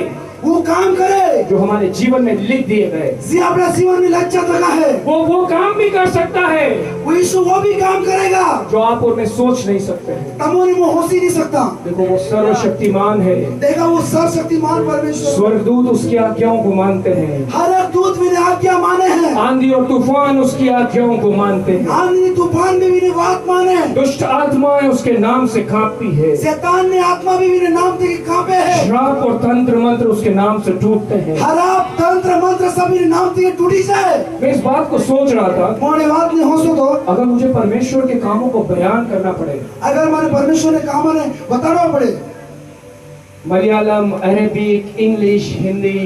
वो काम करे जो हमारे जीवन में लिख दिए गए। जी अपने जीवन में लज्जत लगा है। वो काम भी कर सकता है वो यीशु वो भी काम करेगा जो आप और मैं सोच नहीं सकते हैं। तमोनी वो हो ही नहीं सकता। देखो वो सर्वशक्तिमान है, देखा वो सर्वशक्तिमान परमेश्वर। स्वर्गदूत उसकी आज्ञाओं को मानते हैं, हर एक दूत भी आज्ञा माने हैं। आंधी और तूफान उसकी आज्ञाओं को मानते हैं, आंधी तूफान में भी बात माने। दुष्ट आत्माएं उसके नाम से कांपती है, शैतान ने आत्मा भी नाम से कांपे है। श्राप और तंत्र मंत्र उसके नाम से टूटते हैं। हराब तंत्र मंत्र सभी नाम से टूटी जाए। मैं इस बात को सोच रहा था, मोड़े बात नहीं हो सो तो अगर मुझे परमेश्वर के कामों को बयान करना पड़े, अगर मैंने परमेश्वर ने काम ने बताना पड़े, Malayalam, Arabic, English, Hindi,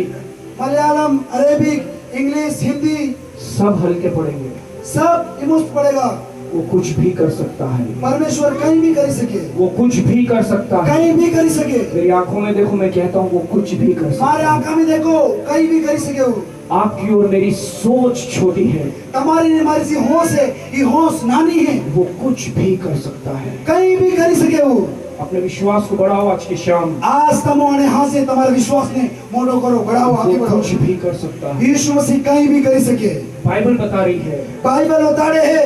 Malayalam, Arabic, English Hindi सब हल्के पड़ेंगे। सब इमोस्ट पड़ेगा। वो कुछ भी कर सकता है, परमेश्वर कहीं भी कर सके, वो कुछ भी कर सकता है। कहीं भी कर सके। मेरी आंखों में देखो, मैं कहता हूँ वो कुछ भी कर सकता हमारे है। आंखों में देखो, कहीं भी कर सके। वो आपकी और मेरी सोच छोटी है, તમારી ને મારી જે હોશ है, ये होश नानी है। वो कुछ भी कर सकता है। कहीं भी कर सके। वो अपने विश्वास को बढ़ाओ आज की शाम। आज तमोने हाथ से तुम्हारे विश्वास ने मोड़ो करो, बढ़ाओ, आगे वो बढ़ाओ। कुछ भी कर सकता है। यीशु मसीह कहीं भी कर सके। बाइबल बता रही है, बाइबल उतारे है।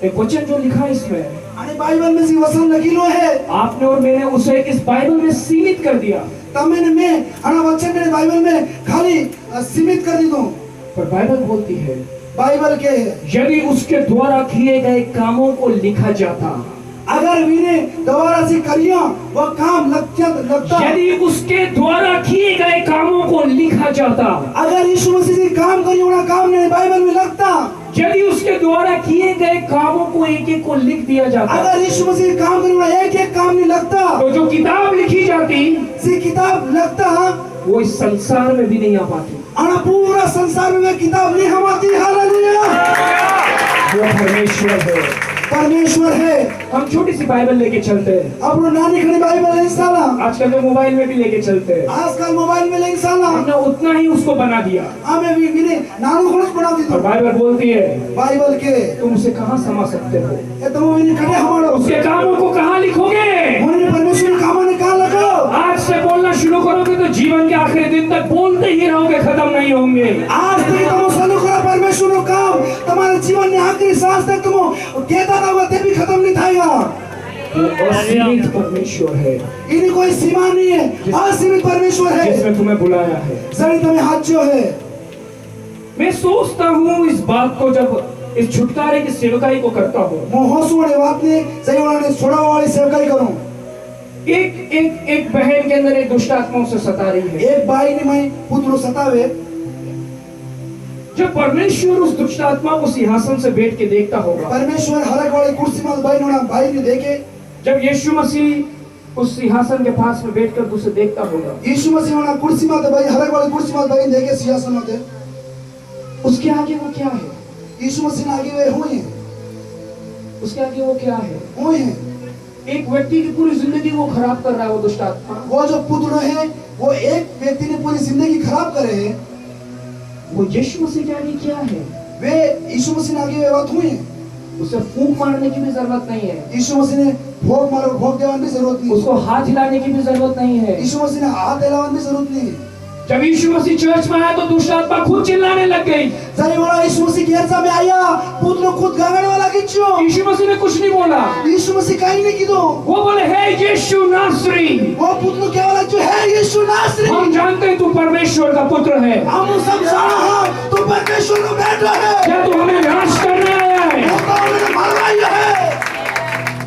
एक वचन जो लिखा है इसमें, અને બાઇબલ में से वचन लखीलो है। आपने और मैंने उसे इस बाइबल में सीमित कर दिया। તમે ને मैं આના વચન ને બાઇબલ में खाली सीमित कर दी दो। पर बाइबल बोलती है, बाइबल के है, यदि उसके द्वारा किए गए कामों को लिखा जाता, अगर विने दोबारा से करिया वो काम लगता, यदि उसके द्वारा किए गए कामों को लिखा जाता, अगर यीशु मसीह से काम करिए वो काम ने बाइबल में लगता, यदि उसके द्वारा किए गए कामों को एक एक को लिख दिया जाता, अगर यीशु मसीह काम करिए वो एक एक काम नहीं लगता, तो जो किताब लिखी जाती सी किताब लगता, वो इस संसार में भी नहीं आ पाती। आना पूरा संसार में किताब नहीं हमारी। हालेलुया। वो परमेश्वर है। परमेश्वर है। हम छोटी सी बाइबल लेके चलते हैं, अब वो नानी खड़ी बाइबल है साला, आजकल तो मोबाइल में भी लेके चलते हैं। आजकल मोबाइल में लेके साला, हमने उतना ही उसको बना दिया। हमें भी विने नानू खड़ी बना दी। और बाइबल बोलती है, बाइबल के तुम उसे कहाँ समा सकते हो, ये तो विने खड़े हमारा उसके कामों को कहाँ लिखोगे। होने परमेश्वर के काम ने कहा लगो। आज से बोलना शुरू करोगे तो जीवन के आखिरी दिन तक बोलते ही रहोगे, खत्म नहीं होंगे। आज तक तुम चालू करो परमेश्वर का काम, तुम्हारे जीवन में आखिरी सांस तक तुम कहता रहोगे, ते भी खत्म नहीं थाएगा। वो असीमित परमेश्वर है, इन्हीं कोई सीमा नहीं है, असीमित परमेश्वर है जिसने तुम्हें बुलाया है। सही तुम्हें हाथ जो है। मैं सोचता हूँ इस बात को, जब इस छुटकारे की सेवकाई को करता हूँ, मोहसुड़े बात ने सही वाले छोड़ा वाली सेवकाई करूं। एक बहन के अंदर एक दुष्ट आत्माओं से सता रही है। एक भाई ने मैं पुत्र सतावे, जब परमेश्वर उस दुष्ट आत्मा को सिंहासन से बैठ के देखता होगा, परमेश्वर हरक वाली कुर्सी में भाई ने देखे, जब यीशु मसीह उस सिंहासन के पास में बैठकर उसे देखता होगा, यीशु मसीह वाला कुर्सी में भाई हरक वाली कुर्सी में भाई देखे सिंहासन में, उसके आगे वो क्या है? यीशु मसीह आगे वे हुए हैं, उसके आगे वो क्या है? हुए हैं। एक व्यक्ति की पूरी जिंदगी वो खराब कर रहा है, वो दुष्ट आत्मा। वो जो पुत्र है वो एक व्यक्ति ने पूरी जिंदगी खराब करे हैं, वो यीशु मसीह के आगे क्या है? वे यीशु मसीह आगे वे बात हुई है। उसे फूंक मारने की भी जरूरत नहीं है, यीशु मसीह ने भोग मारो भोग देवान भी जरूरत नहीं, उसको हाथ हिलाने की भी जरूरत नहीं है। यीशु मसीह ने हाथ हिलावन भी जरूरत नहीं। जब यीशु मसीह चर्च में आया तो दुष्ट आत्मा खुद चिल्लाने लग गई। जब वाला यीशु मसीह गिरजा में आया, पुत्र खुद गागने वाला किच्चो, यीशु मसीह ने कुछ नहीं बोला, यीशु मसीह कहीं नहीं कीधो, वो बोले, हे यीशु नासरी, वो पुत्र क्या वाला जो है यीशु नासरी, हम जानते हैं तू परमेश्वर का पुत्र है, हम सब जाना है तू परमेश्वर का बेटा है, क्या तू हमें नाश करने आया है? वो तो हमें मारना ही है।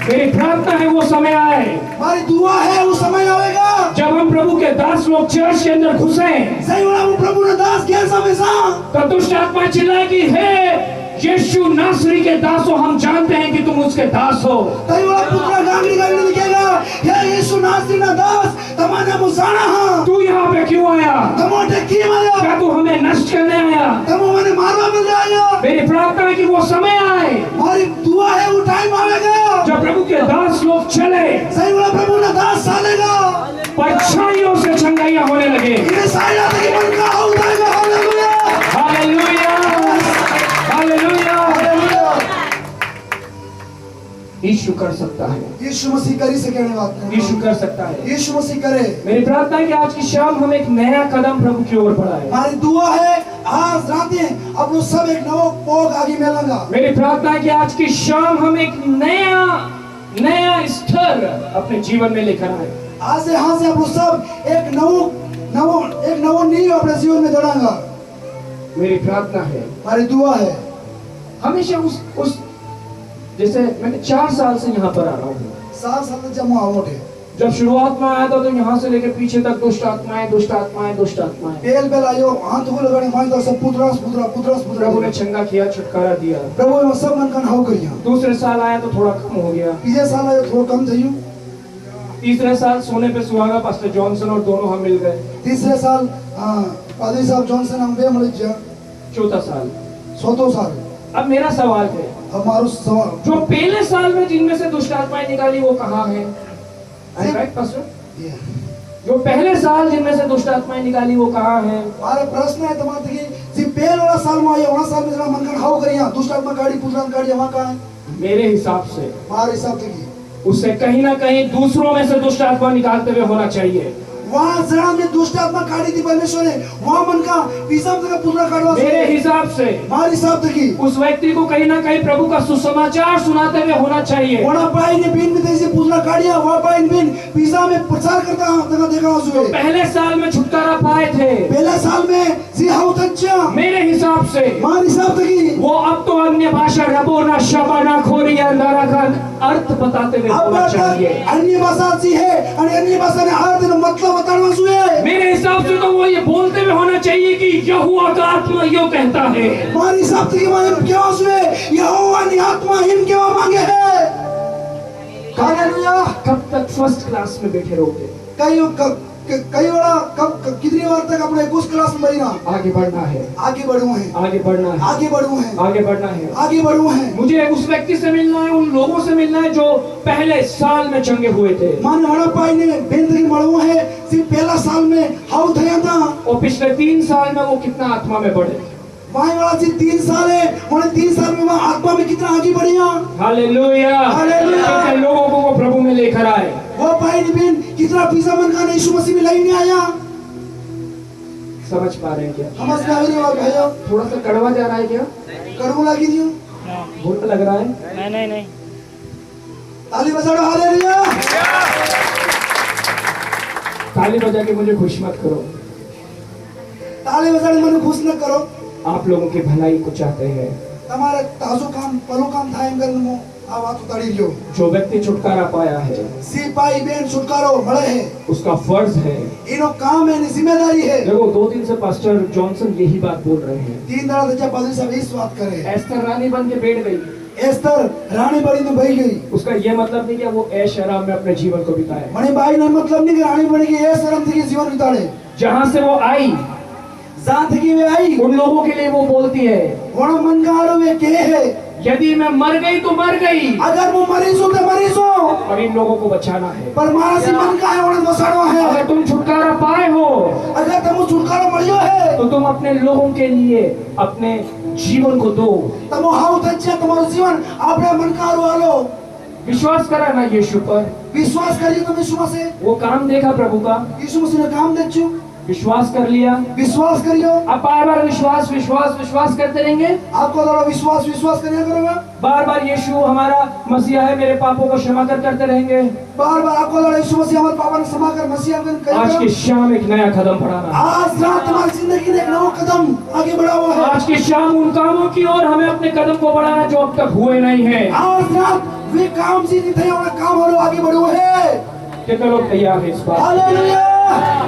मेरी प्रार्थना है वो समय आए, हमारी दुआ है वो समय आएगा जब हम प्रभु के दास लोग चर्च के अंदर घुसे, सही वाला वो प्रभु ने दास गिरजा में सा, तो दुष्ट आत्मा चिल्लाएगी, हे यीशु नासरी के दासो, हम जानते हैं कि तुम उसके दास हो। सही वाला पुत्र गांगड़ी गांगड़ी लिखेगा, हे यीशु नासरी ना दास, तमाने मुसाना हाँ, तू यहाँ पे क्यों आया? तमोटे की आया, क्या तू हमें नष्ट करने आया? तमो मैंने मारवा में ले आया। मेरी प्रार्थना है कि वो समय आए, हमारी दुआ है वो टाइम आएगा जब प्रभु के दास लोग चले, सही वाला प्रभु ना दास सालेगा, परछाइयों से चंगाइयां होने लगे। इन्हें साइडा तक मन का हो जाएगा। Hallelujah hallelujah hallelujah. यीशु कर सकता है, यीशु मसीह करी से कहने बात है, यीशु कर सकता है। यीशु मसीह करे। मेरी प्रार्थना है कि आज की शाम हम एक नया कदम प्रभु की ओर बढ़ाएं। हमारी दुआ है आज रात में अब लोग सब एक नवो पोग आगे मिलेंगा। मेरी प्रार्थना है कि आज की शाम हम एक नया स्तर अपने जीवन में लेकर आए। आज से यहाँ से आप लोग सब एक नवो नींव अपने जीवन में दौड़ाएंगा। मेरी प्रार्थना है, हमारी दुआ है हमेशा उस जैसे मैंने 4 साल से यहाँ पर आ रहा हूँ, 7 साल तक जमा मोटे, जब शुरुआत में आया था तो यहाँ से लेकर पीछे तक दुष्ट आत्माएं दुष्ट आत्माएं दुष्ट आत्माएं। बेल आयो हाथ को लगाने माई तो सब पुत्रास प्रभु ने चंगा किया, छुटकारा दिया। प्रभु ने सब मन का हाउ करिया। दूसरे साल आया तो थोड़ा कम हो गया, तीसरे साल आयो थोड़ा कम थयो, तीसरे साल सोने पे सुहागा पास्टर जॉनसन और दोनों हम मिल गए। तीसरे साल पादरी साहब जॉनसन हम बे मिल गया। चौथा साल। 4 साल। अब मेरा सवाल है, हमारो सवाल जो पहले साल में जिनमें से दुष्ट आत्माएं निकाली वो कहाँ है? Right pastor? ये जो पहले साल जिनमें से दुष्ट आत्माएं निकाली वो कहाँ है? मारे प्रश्न है तुम्हारे कि जी पहला साल में आया वहाँ साल में जरा मन का हाउ करिया दुष्ट आत्मा गाड़ी पुरान गाड़ी वहाँ कहाँ है? मेरे हिसाब से हमारे हिसाब से की उसे कहीं ना कहीं दूसरों में से दुष्ट आत्मा निकालते हुए होना चाहिए। वहाँ जरा में दुष्ट आत्मा काटी थी परमेश्वर ने वहाँ मन का पीसा का पुत्र काटवा मेरे हिसाब से हमारे हिसाब से की उस व्यक्ति को कहीं ना कहीं प्रभु का सुसमाचार सुनाते हुए होना चाहिए। वहाँ पाई ने बिन में जैसे पुत्र काटिया वहाँ पाई बिन पीसा में प्रचार करता तक देखा हुआ पहले साल में छुटकारा पाए थे, पहले साल में जी हाउ तच्चा मेरे हिसाब से हमारे हिसाब से की वो अब तो अन्य भाषा रबोना शबाना खोरिया नारा का अर्थ बताते हुए अब होना चाहिए। अन्य भाषा सी है और अन्य भाषा ने अर्थ मतलब बताना हुए मेरे हिसाब से तो वो ये बोलते हुए होना चाहिए कि यहोवा का आत्मा यो कहता है। हमारे हिसाब से हम क्या हुए यहोवा ने आत्मा हिम क्या मांगे है। हालेलुया। कब तक फर्स्ट क्लास में बैठे रहोगे? कई वाला कब कितनी बार तक अपने उस क्लास में बैठना? आगे बढ़ना है, आगे बढ़ू है, आगे बढ़ना है, आगे बढ़ू है, आगे बढ़ना है, आगे बढ़ू है। मुझे उस व्यक्ति से मिलना है, उन लोगों से मिलना है जो पहले साल में चंगे हुए थे। माने हमारा पाई ने बेंदगी मड़ू है सिर्फ पहला साल में हाउ थया था और पिछले 3 साल में वो कितना आत्मा में बढ़े। वहाँ वाला जी 3 साल है उन्हें 3 साल में वहाँ आत्मा में कितना आगे बढ़िया। Hallelujah, hallelujah. कितने लोगों को वो प्रभु में लेकर आए। वो पाई ने बिन कितना पीसा मन का यीशु मसीह में लाइन में आया। समझ पा रहे हैं क्या? समझ में आ रही है भाइयों? थोड़ा सा कड़वा जा रहा है क्या? कड़वा लगी दियो बुरा लग रहा है? नहीं ताली बजाओ। हालेलुया। ताली बजा के मुझे खुश मत करो। ताली बजाने मन खुश न करो। आप लोगों की भलाई को चाहते हैं। हमारे ताजो काम पलो काम था इंगल मो आवाज उतारी लियो। जो व्यक्ति छुटकारा पाया है सिपाही बहन छुटकारो बड़े है उसका फर्ज है, इनो काम है जिम्मेदारी है। देखो 2 दिन से पास्टर जॉनसन यही बात बोल रहे हैं। 3 दिन से पादरी साहब इस बात करे। एस्तर रानी बन के बैठ गई। एस्तर रानी बड़ी में बह गई। उसका ये मतलब नहीं कि वो ऐश आराम में अपने जीवन को बिताए। मणि बाई ने मतलब नहीं कि रानी बड़ी की ऐश आराम से जीवन बिताड़े। जहाँ से वो आई जहाँ की वे आई उन लोगों के लिए वो बोलती है वहाँ मन का आरो वे के है यदि मैं मर गई तो मर गई, अगर वो मरीज हो तो मरीज हो, और इन लोगों को बचाना है। पर मानसी मन का है उन्हें बचाना है। अगर तुम छुटकारा पाए हो, अगर तुम छुटकारा मिलियो है तो तुम अपने लोगों के लिए अपने जीवन को दो। तुम हाउ तच्चा तुम्हारा जीवन अपने मन का आरो आलो। विश्वास करा ना यीशु पर, विश्वास करिए तुम यीशु मसीह। वो काम देखा प्रभु का, यीशु मसीह ने काम देखो। विश्वास कर लिया। विश्वास करियो। अब बार बार विश्वास विश्वास विश्वास करते रहेंगे। आपको थोड़ा विश्वास विश्वास करिए करोगे। बार बार यीशु हमारा मसीहा है, मेरे पापों को क्षमा करते रहेंगे। बार बार आपको थोड़ा यीशु मसीह हमारे पापों को क्षमा कर मसीहा आज की शाम एक नया कदम बढ़ाना। आज रात तुम्हारी जिंदगी में एक नया कदम आगे बढ़ा हुआ है। आज की शाम उन कामों की ओर हमें अपने कदम को बढ़ाना जो अब तक हुए नहीं है। आज रात वे काम से नहीं थे और काम और आगे बढ़े हुए हैं। कितने लोग तैयार हैं इस बात? हालेलुया।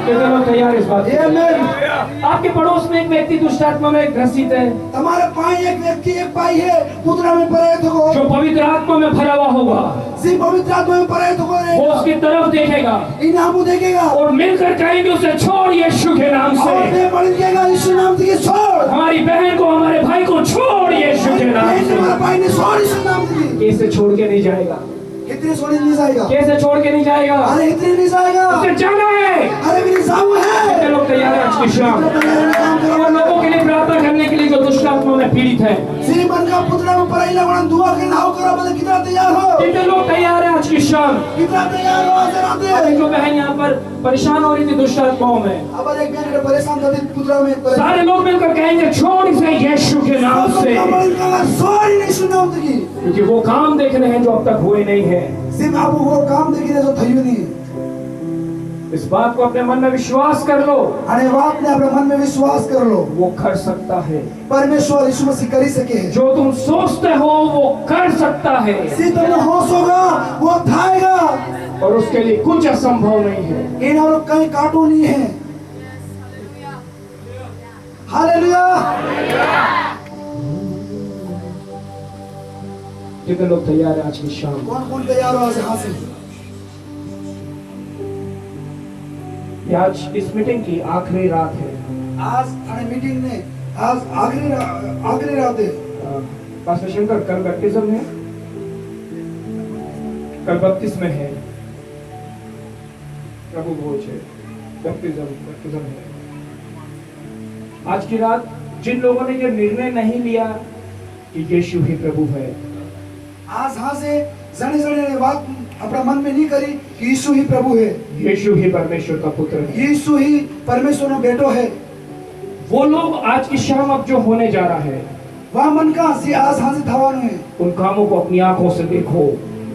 कितने लोग तैयार हैं इस बात? आमीन। आपके पड़ोस में एक व्यक्ति दुष्ट आत्मा में ग्रसित है, तुम्हारे पाई एक व्यक्ति एक पाई है पुत्रा में परेत हो जो पवित्र आत्मा में भरा हुआ होगा। सी पवित्र आत्मा में परेत हो वो उसकी तरफ देखेगा इन हमू देखेगा और मिलकर कहेंगे उसे छोड़ यीशु के नाम और से। मैं पढ़ेगा यीशु नाम से छोड़। हमारी बहन को, हमारे भाई को छोड़ यीशु के नाम से। हमारे भाई ने छोड़ यीशु नाम से। कैसे छोड़ के नहीं जाएगा? इतने छोड़ नहीं जाएगा। कैसे छोड़ के नहीं जाएगा? अरे इतने नहीं जाएगा। उसे जाना है। अरे मेरी जाऊ है। कितने लोग तैयार हैं आज की शाम और लोगों के लिए प्रार्थना करने के लिए जो दुष्ट आत्मा में पीड़ित है? श्री मन का पुत्रा में पढ़ाई लगना दुआ के नाव करो मतलब कितना तैयार हो? कितने लोग तैयार हैं आज की शाम? कितना तैयार हो? जरा दे। जो बहन यहाँ पर परेशान हो रही थी दुष्ट आत्माओं में, अब एक बहन परेशान था पुत्रा में सारे लोग मिलकर कहेंगे छोड़ इसे यीशु के नाम से, सॉरी यीशु नाम से की। क्योंकि वो काम देख रहे हैं जो अब तक हुए नहीं है। सिर्फ आप वो काम देखिए जो थयो नहीं। इस बात को अपने मन में विश्वास कर लो। अरे बात ने अपने मन में विश्वास कर लो। वो कर सकता है। परमेश्वर यीशु मसीह कर ही सके है। जो तुम सोचते हो वो कर सकता है। सी तुम होश होगा वो थाएगा और उसके लिए कुछ असंभव नहीं है। इन और कहीं काटो नहीं है। हालेलुया। कितने लोग तैयार हैं आज की शाम? कौन कौन तैयार हो आज हासिल? आज इस मीटिंग की आखिरी रात है। आज थाने मीटिंग ने आज आखिरी रात है। पास्टर शंकर, कल बैप्टिज्म है, कल बपतिस्मा है, प्रभु भोज है, बैप्टिज्म है। आज की रात जिन लोगों ने ये निर्णय नहीं लिया कि यीशु ही प्रभु है, आज हाँ से जने ने बात अपना मन में नहीं करी कि यीशु ही प्रभु है, यीशु ही परमेश्वर का पुत्र है, यीशु ही परमेश्वर का बेटो है। वो लोग आज की शाम अब जो होने जा रहा है, वह मन का सी आज हाँ से थवानो है। उन कामों को अपनी आंखों से देखो।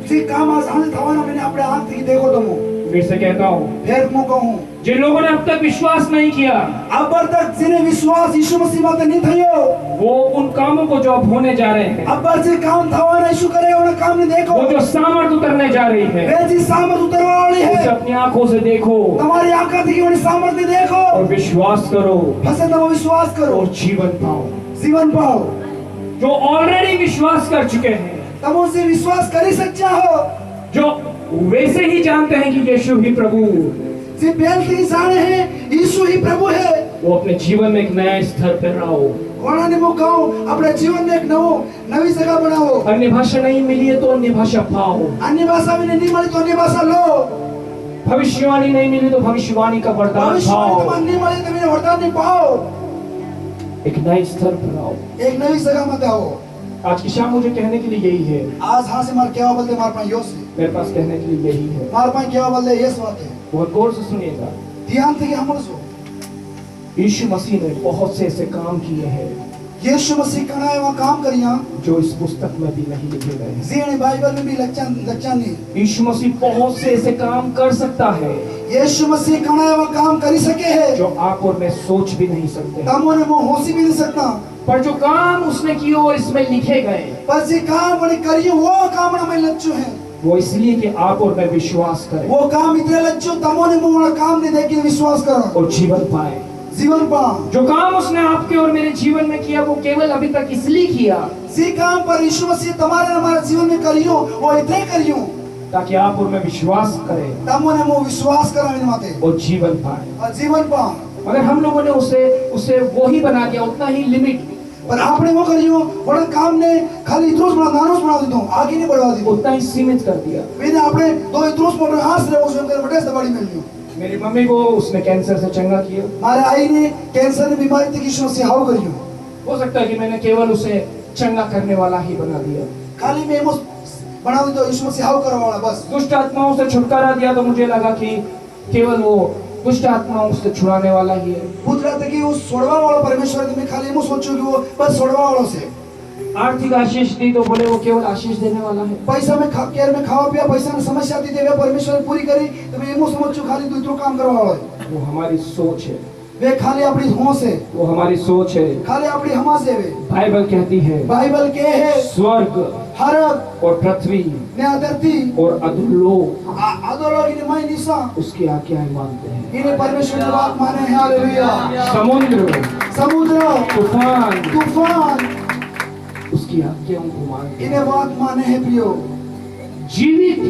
सी काम आज हाँ से थवाना मैंने अपने आंख से देखो तुम। फिर से कहता हूँ, फिर मैं कहूँ, जिन लोगों ने अब तक विश्वास नहीं किया, अब तक जिन्हें विश्वास यीशु मसीह में नहीं थियो, वो उन कामों को जो अब होने जा रहे हैं, अब से काम थवाना यीशु करे उन्हें काम नहीं देखो। वो जो सामर्थ उतरने जा रही है, वे जी सामर्थ उतरवा वाली उसे है। अपनी आंखों से देखो तुम्हारी आंखें देखी उन्हें सामर्थ देखो और विश्वास करो फसे तुम विश्वास करो और जीवन पाओ। जीवन पाओ। जो ऑलरेडी विश्वास कर चुके हैं, तुम उनसे विश्वास कर ही सच्चा हो, जो वैसे ही जानते हैं कि यीशु ही प्रभु, जी पहले से ही जाने हैं यीशु ही प्रभु है, वो अपने जीवन में एक नया स्तर पर रहो। कोना ने वो कहो अपने जीवन में एक नवी जगह बनाओ। अन्य भाषा नहीं मिली है तो अन्य भाषा पाओ, अन्य भाषा भी नहीं मिली तो अन्य भाषा लो, भविष्यवाणी नहीं मिली तो भविष्यवाणी का वरदान भविष्यवाणी पाओ, तो नहीं मिली तो मैंने वरदान नहीं पाओ। एक नए स्तर पर आओ। एक नवी जगह में आओ। आज की शाम मुझे कहने के लिए यही है, आज हाँ से मार क्या बोलते मार पाए यो से मेरे पास कहने के लिए यही है। मार पाए क्या बोलते ये बात है, बहुत गौर से सुनिएगा। ध्यान से हम सो यीशु मसीह ने बहुत से ऐसे काम किए हैं यीशु मसीह कनाए वहाँ काम करिया जो इस पुस्तक में भी नहीं लिखे गए हैं। जीने बाइबल में भी लच्चा नहीं। यीशु मसीह बहुत से ऐसे काम कर सकता है यीशु मसीह कनाए वहाँ काम करी सके है जो आप और मैं सोच भी नहीं सकते, तमो ने वो होशी भी नहीं सकता। पर जो काम उसने किए वो इसमें लिखे गए। पर जी काम मैंने करियो वो काम ना मैं लच्चू है, वो इसलिए कि आप और मैं विश्वास करें वो काम इतने लच्चू तमो ने वो काम नहीं देखी विश्वास करो और जीवन पाए। जीवन पा। जो काम उसने आपके और मेरे जीवन में किया वो केवल अभी तक इसलिए किया जी काम पर यीशु मसीह तुम्हारे हमारे जीवन में करियो वो इतने करियो ताकि आप और मैं विश्वास करें तमो ने वो विश्वास करा इन माते और जीवन पाए। और जीवन पा। मगर हम लोगों ने उसे वो ही बना दिया, उतना ही लिमिट, पर आपने वो करियो बड़ा काम ने खाली इत्रोस बना नानोस बना दी, आगे नहीं बढ़वा दी, उतना ही सीमित कर दिया। मैंने आपने दो इत्रोस पर हाथ रहे उसमें कर बड़े से बड़ी मिल लियो। मेरी मम्मी को उसने कैंसर से चंगा किया। हमारे आई ने कैंसर की बीमारी थी यीशु मसीह हाउ करियो। हो सकता है कि मैंने केवल उसे चंगा करने वाला ही बना दिया, खाली मैं वो बना दी तो यीशु मसीह हाउ करवा वाला बस। दुष्ट आत्माओं से छुटकारा दिया तो मुझे लगा कि केवल वो दुष्ट आत्माओं से छुड़ाने वाला ही है। पूछ रहा था कि वो सोड़वा वाला परमेश्वर है, मैं खाली मैं सोचूं कि वो बस सोड़वा वालों से आर्थिक आशीष दी तो बोले वो केवल आशीष देने वाला है। पैसा में केयर में खावा पिया पैसा में समस्या दी देवे परमेश्वर ने पूरी करी तो मैं एमो समझ खाली दूसरो काम करवा वाला है। वो हमारी सोच है, वे खाली अपनी होश है, वो हमारी सोच है। खाली अपनी हमास है। वे बाइबल कहती है बाइबल के है स्वर्ग हरक और पृथ्वी ने धरती और अधोलोक अधोलोक इन्हें मैं निशा उसकी आज्ञाएं मानते हैं। इन्हें परमेश्वर की बात माने हैं। हालेलुया। समुद्र तूफान उसकी आज्ञाओं को मानते हैं। इन्हें बात माने हैं प्रियो। जीवित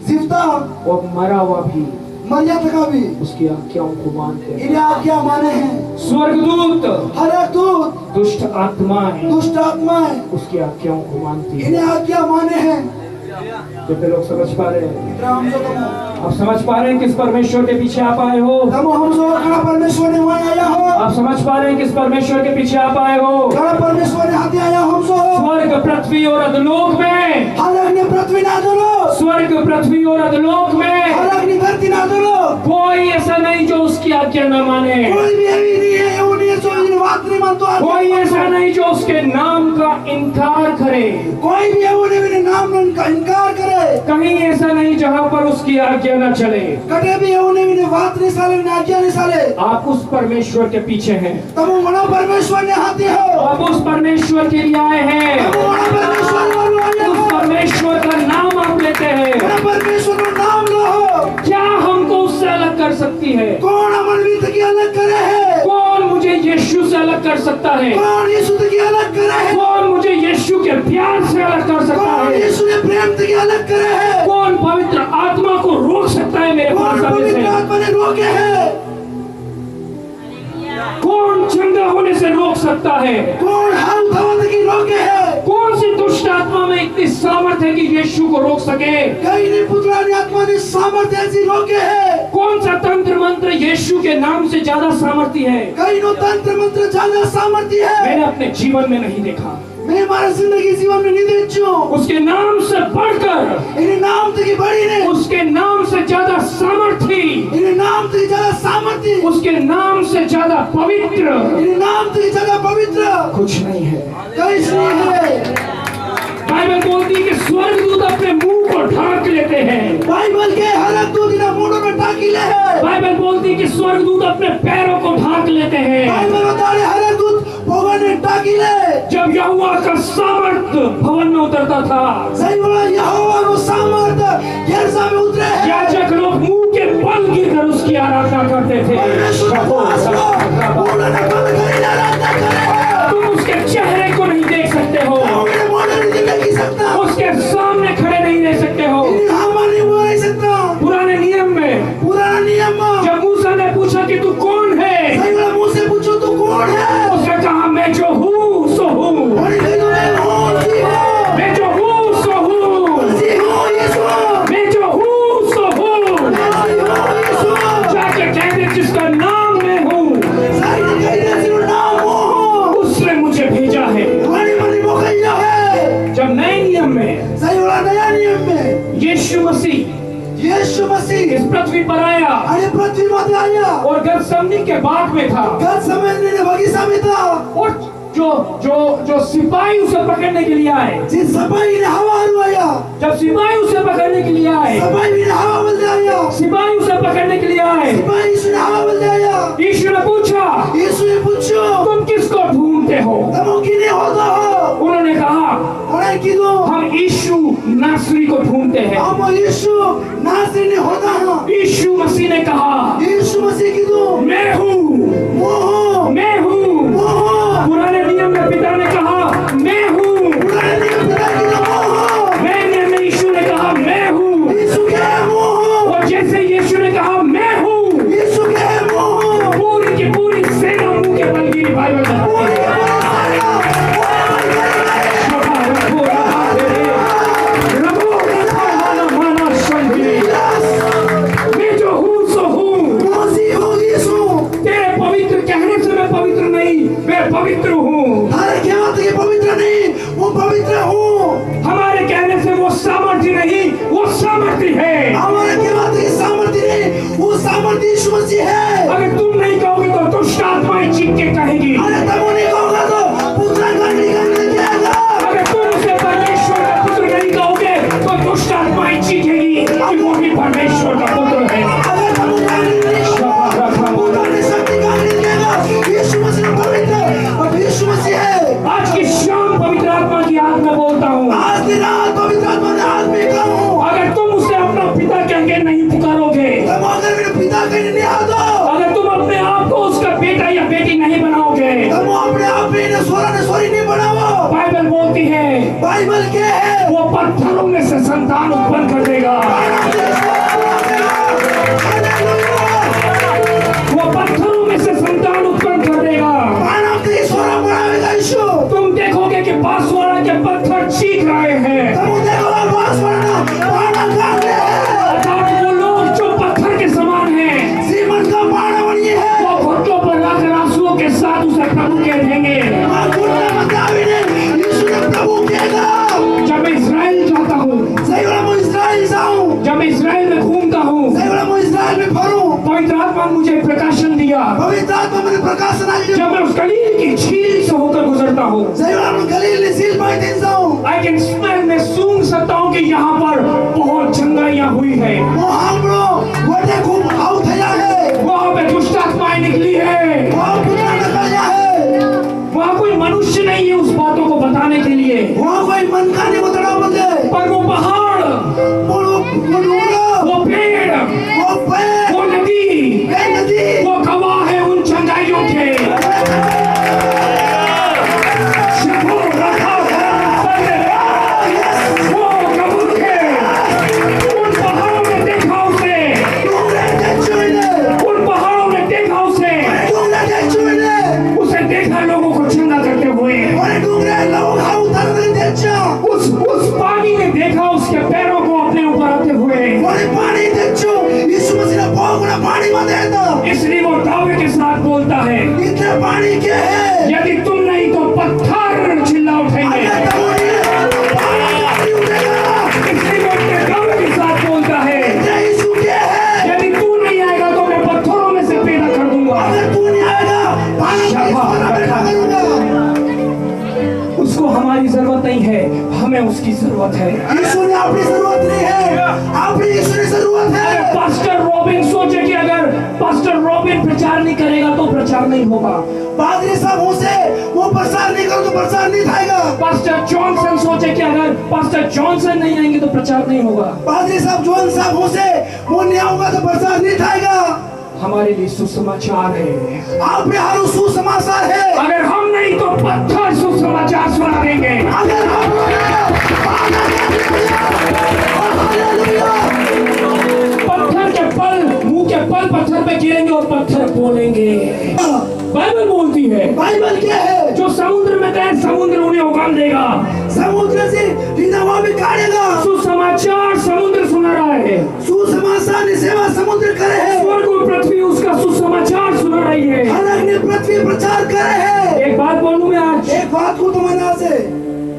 जीवता और मरा हुआ भी मर्यादा का भी उसकी आज्ञाओं को मानते हैं। इन्हें आज्ञा माने हैं। स्वर्गदूत हरक दूत दुष्ट आत्माएं दुष्ट आत्माएं उसकी आज्ञाओं को मानती हैं। इन्हें आज्ञा माने हैं। कितने लोग समझ पा रहे हैं? हम जो आप समझ पा रहे हैं किस परमेश्वर के पीछे आप आए हो? हम जो कड़ा परमेश्वर ने वहाँ आया हो। आप समझ पा रहे हैं किस परमेश्वर के पीछे आप आए हो? कड़ा परमेश्वर ने हाथी आया हम जो स्वर्ग पृथ्वी और अधोलोक में, हरक ने पृथ्वी ना दो स्वर्ग पृथ्वी और अधोलोक में हरक ने धरती ना दो कोई ऐसा नहीं जो उसकी आज्ञा न माने। कोई भी ऐसी नहीं है वो नहीं जो इन बात नहीं मानता। कोई ऐसा नहीं जो उसके नाम का इनकार करे। कोई भी वो नहीं नाम का इनकार करे। कहीं ऐसा नहीं जहाँ पर उसकी आज्ञा न चले। कटे भी वो नहीं बात नहीं साले ने आज्ञा नहीं साले। आप उस परमेश्वर के पीछे हैं। तब वो बड़ा परमेश्वर ने हाथी हो। आप उस परमेश्वर के लिए आए हैं। तब वो बड़ा परमेश्वर वालों आए हो। उस परमेश्वर का नाम आप लेते हैं। बड़ा परमेश्वर का नाम लो। क्या हमको उससे अलग कर सकती है? कौन अमनवीत की अलग करे है? कौन मुझे यीशु से अलग कर सकता है? कौन यीशु की अलग करे है? कौन मुझे यीशु के प्यार से अलग कर सकता कौन है? यीशु ने प्रेम की अलग करे है? कौन पवित्र आत्मा को रोक सकता है मेरे पास कौन आने पवित्र से? आत्मा ने रोके है? कौन चंगा होने से रोक सकता सामर्थ है कि यीशु को रोक सके? कहीं पुत्रानी आत्मा ने सामर्थ्य ऐसी रोके है। कौन सा तंत्र मंत्र यीशु के नाम से ज्यादा सामर्थ्य है? कहीं नो तंत्र मंत्र ज्यादा सामर्थ्य है। मैंने अपने जीवन में नहीं देखा। मैं हमारा जिंदगी जीवन में नहीं देखी हूँ। उसके नाम से बढ़कर, इन नाम तक बड़ी ने, उसके नाम से ज्यादा सामर्थ्य, इन नाम तक ज्यादा सामर्थ्य, उसके नाम से ज्यादा पवित्र, इन नाम तक ज्यादा पवित्र कुछ नहीं है। कुछ नहीं है। बाइबल बोलती है कि स्वर्गदूत अपने मुंह को ढांक लेते हैं। बाइबल के हर एक दूत ना मुंडों में ढाकी ले है। बाइबल बोलती है कि स्वर्गदूत अपने पैरों को ढांक लेते हैं। बाइबल बता रहे हर एक दूत भवन में ढाकी ले। जब यहोवा का सामर्थ भवन में उतरता था, सही बोला, यहोवा को सामर्थ यरूशलेम में उतरे हैं। याजक लोग मुंह के बल गिरकर उसकी आराधना करते थे। तुम उसके चेहरे को नहीं देख सकते हो, उसके सामने खड़े नहीं रह सकते हो। पुराने नियम में जब मूसा ने पूछा कि तू कौन है, उसने कहा मैं जो हूँ सो हूँ, मैं जो हूँ सो हूँ, मैं जो हूँ सो हूँ। जाके कह दे जिसका नाम मैं हूँ, उसने मुझे भेजा है। जब नए नियम में नया नियम में यीशु मसीह इस पृथ्वी पर आया पृथ्वी पर आया और गतसमनी के बाग में था, बगीचा में था, और जो सिपाही उसे पकड़ने के लिए आए, जिस सिपाही ने हवा हलवाया, जब सिपाही उसे पकड़ने के लिए आए, सिपाही ने हवा बदल आया, सिपाही उसे पकड़ने के लिए आए, सिपाही ने हवा बदल आया। यीशु ने पूछा, यीशु ने पूछा, तुम किसको ढूंढते हो? तुम किने होता हो? उन्होंने कहा, और किदो, हम यीशु नासरी को ढूंढते हैं। हम यीशु नासरी ने होता है। यीशु मसीह ने कहा, यीशु मसीह किदो, मैं हूँ, मैं हूँ। पुराने नियम में पिता ने कहा मैं हूँ, मैं यीशु ने कहा मैं हूँ, और जैसे यीशु ने कहा मैं हूँ, पूरी की पूरी सेना मुंह के बल गिरी। बाइबल मैं जो हूँ सो हूँ। तेरे पवित्र कहने से मैं पवित्र नहीं, मैं पवित्र हूँ। पवित्र नहीं, वो पवित्र हूँ। हमारे कहने से वो सामर्थ्य नहीं, वो सामर्थ्य है। हमारे के सामर्थ्य नहीं, वो सामर्थ्य यीशु मसीह है। अगर तुम नहीं कहोगे तो दुष्ट आत्माएं चीख के कहेगी। अरे तुम नहीं कहोगे तो पुत्र कहेगा। अगर तुम उसे परमेश्वर का पुत्र नहीं कहोगे तो दुष्ट आत्माएं चीखेगी कि वो भी परमेश्वर का पुत्र है। अगर तुम शक्ति का नहीं कहेगा, यीशु मसीह पवित्र और यीशु मसीह है। आज की शाम पवित्र आत्मा की आत्मा में बोलता हूँ, आज दिन रात पवित्र आत्मा ने आज में कहूँ, अगर तुम उसे अपना पिता कह के नहीं पुकारोगे, तुम अगर मेरे पिता कहने नहीं आता, अगर तुम अपने आप को उसका बेटा या बेटी नहीं बनाओगे, तुम अपने आप में सोरी नहीं बनाओ। बाइबल बोलती है, बाइबल क्या है? वो पत्थरों में से संतान उत्पन्न कर देगा। वो पत्थरों में से संतान उत्पन्न कर देगा। तुम देखोगे कि बांसवाड़ा के पत्थर चीख रहे हैं। अर्थात वो लोग जो पत्थर के समान हैं, वो घुटनों पर लाकर आंसुओं के साथ उसे प्रभु कह देंगे। जब मैं इस्राएल जाता हूँ, जब मैं इस्राएल में घूमता हूँ, पवित्र आत्मा ने मुझे प्रकाशन दिया। जब मैं उस गलील की झील से होकर गुजरता हूँ, आई कैन स्मेल, मैं सूंघ सकता हूँ कि यहाँ पर बहुत चंगाइयाँ हुई है। वहाँ पे दुष्ट आत्माएं निकली है। वहाँ कोई मनुष्य नहीं है उस बातों को बताने के लिए, पर वो पहाड़, वो पेड़, वो नदी, वो गवाह है उन चंगाइयों के। वो गवाह है। उन पहाड़ों में देखा पानी मत देता। इसलिए वो दावे के साथ बोलता है, इतने पानी के है, यदि तुम नहीं तो पत्थर चिल्ला उठेंगे। अगर तुम नहीं है, तो पानी नहीं उठेगा। इसलिए वो अपने दावे के साथ बोलता है, इतने यीशु के है, यदि तू नहीं आएगा तो मैं पत्थरों में से पैदा कर दूंगा। अगर तू नहीं आएगा, पानी में सोना पैदा करूंगा। उसको हमारी जरूरत नहीं है, हमें उसकी जरूरत है। यीशु ने अपनी जरूरत नहीं है, अपनी यीशु ने जरूरत है। पास्टर रॉबिन सोचे कि अगर पास्टर रॉबिन प्रचार नहीं करेगा तो प्रचार नहीं होगा। पादरी साहब हो से वो प्रचार नहीं करो तो प्रचार नहीं थाएगा। पास्टर जॉनसन सोचे कि अगर पास्टर जॉनसन नहीं आएंगे तो प्रचार नहीं होगा। पादरी साहब जॉन साहब हो से वो नहीं आऊंगा तो प्रचार नहीं थाएगा। हमारे लिए सुसमाचार है, आप में हर सुसमाचार है। अगर हम नहीं तो पत्थर सुसमाचार सुना देंगे। अगर हम पत्थर के पल, मुंह के पल पत्थर पे गिरेंगे और पत्थर बोलेंगे। बाइबल बोलती है, बाइबल क्या है? जो समुद्र में गए समुद्र उन्हें उगाम देगा। समुद्र से निनवा भी काटेगा। सुसमाचार समुद्र सुना रहा है, सुसमाचार ने सेवा समुद्र करे है। स्वर्ग और पृथ्वी उसका सुसमाचार सुना रही है। अलग ने पृथ्वी प्रचार करे है। एक बात बोलूं मैं आज, एक बात को तुम्हारे आज से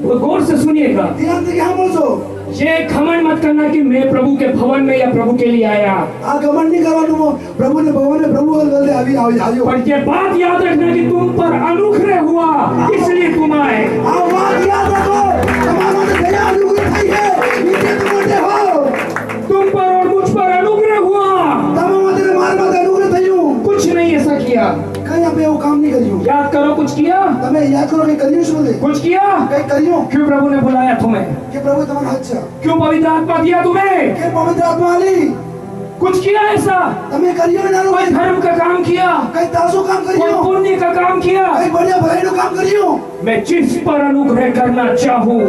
वो गौर से सुनिएगा। ध्यान से हम बोलो, ये घमंड मत करना कि मैं प्रभु के भवन में या प्रभु के लिए आया। घमंड नहीं करो तुम। प्रभु ने भवन में प्रभु बोलते अभी आओ आओ। पर ये बात याद रखना कि तुम पर अनुग्रह हुआ इसलिए तुम आए। आप बात याद रखो, तुम्हारा तो दया अनुग्रह थी है, इतने तुम मोटे हो। तुम पर और मुझ पर अनुग्रह हुआ। तब मतलब मार मत अनुग्रह थी हूँ। कुछ नहीं ऐसा किया, कहीं आप वो काम नहीं करियो। याद करो कुछ किया, तुम्हें याद करो कहीं करियो शुरू दे। कुछ किया, कहीं करियो क्यों प्रभु ने बुलाया तुम्हें, कि प्रभु तुम्हारा अच्छा, क्यों पवित्र आत्मा दिया तुम्हें, कि पवित्र आत्मा आली कुछ किया ऐसा, तुम्हें करियो ना कोई धर्म का काम किया, कहीं तासो काम कोई करियो, पुण्य का काम किया। कहीं बढ़िया भलाई नो काम करियो। मैं जिस पर अनुग्रह करना चाहूँ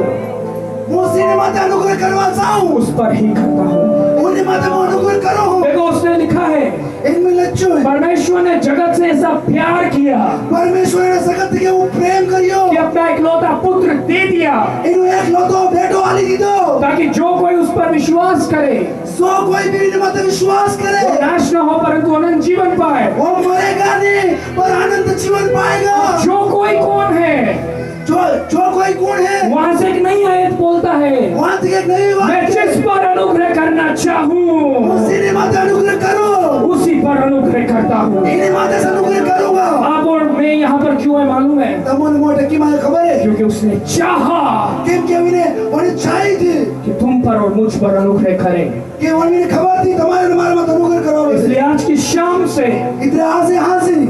मुझसे ने माता अनुग्रह करवा चाहूँ, उस पर ही करता हूँ। उन्हें माता में अनुग्रह करो। देखो उसने लिखा है, इनमें लच्चो है। परमेश्वर ने जगत से ऐसा प्यार किया परमेश्वर ने जगत के वो प्रेम करियो कि अपना इकलौता पुत्र दे दिया, इन्हें एक लौतो बेटो वाली दी दो, ताकि जो कोई उस पर विश्वास करे सो कोई भी इन्हें मत विश्वास करे, वो नाश न हो परंतु अनंत जीवन पाए। वो मरेगा नहीं पर आनंद जीवन पाएगा। जो कोई कौन है, जो कोई कौन है, वहां से एक नई आयत बोलता है, वहाँ से एक नई बात, मैं जिस पर अनुग्रह करना चाहूँ मुझसे ने मत अनुग्रह करो, उसी पर अनुग्रह करता हूँ। इन्हें मत से अनुग्रह करूँगा। आप और मैं यहाँ पर क्यों है मालूम है, तमोन मोटे की माय खबर है, क्योंकि उसने चाहा किम के उन्हें उन्हें चाहिए थी कि तुम पर और मुझ पर अनुग्रह करे। कि उन्हें खबर थी तुम्हारे हमारे मत अनुग्रह करो। इसलिए आज की शाम से इतने आज से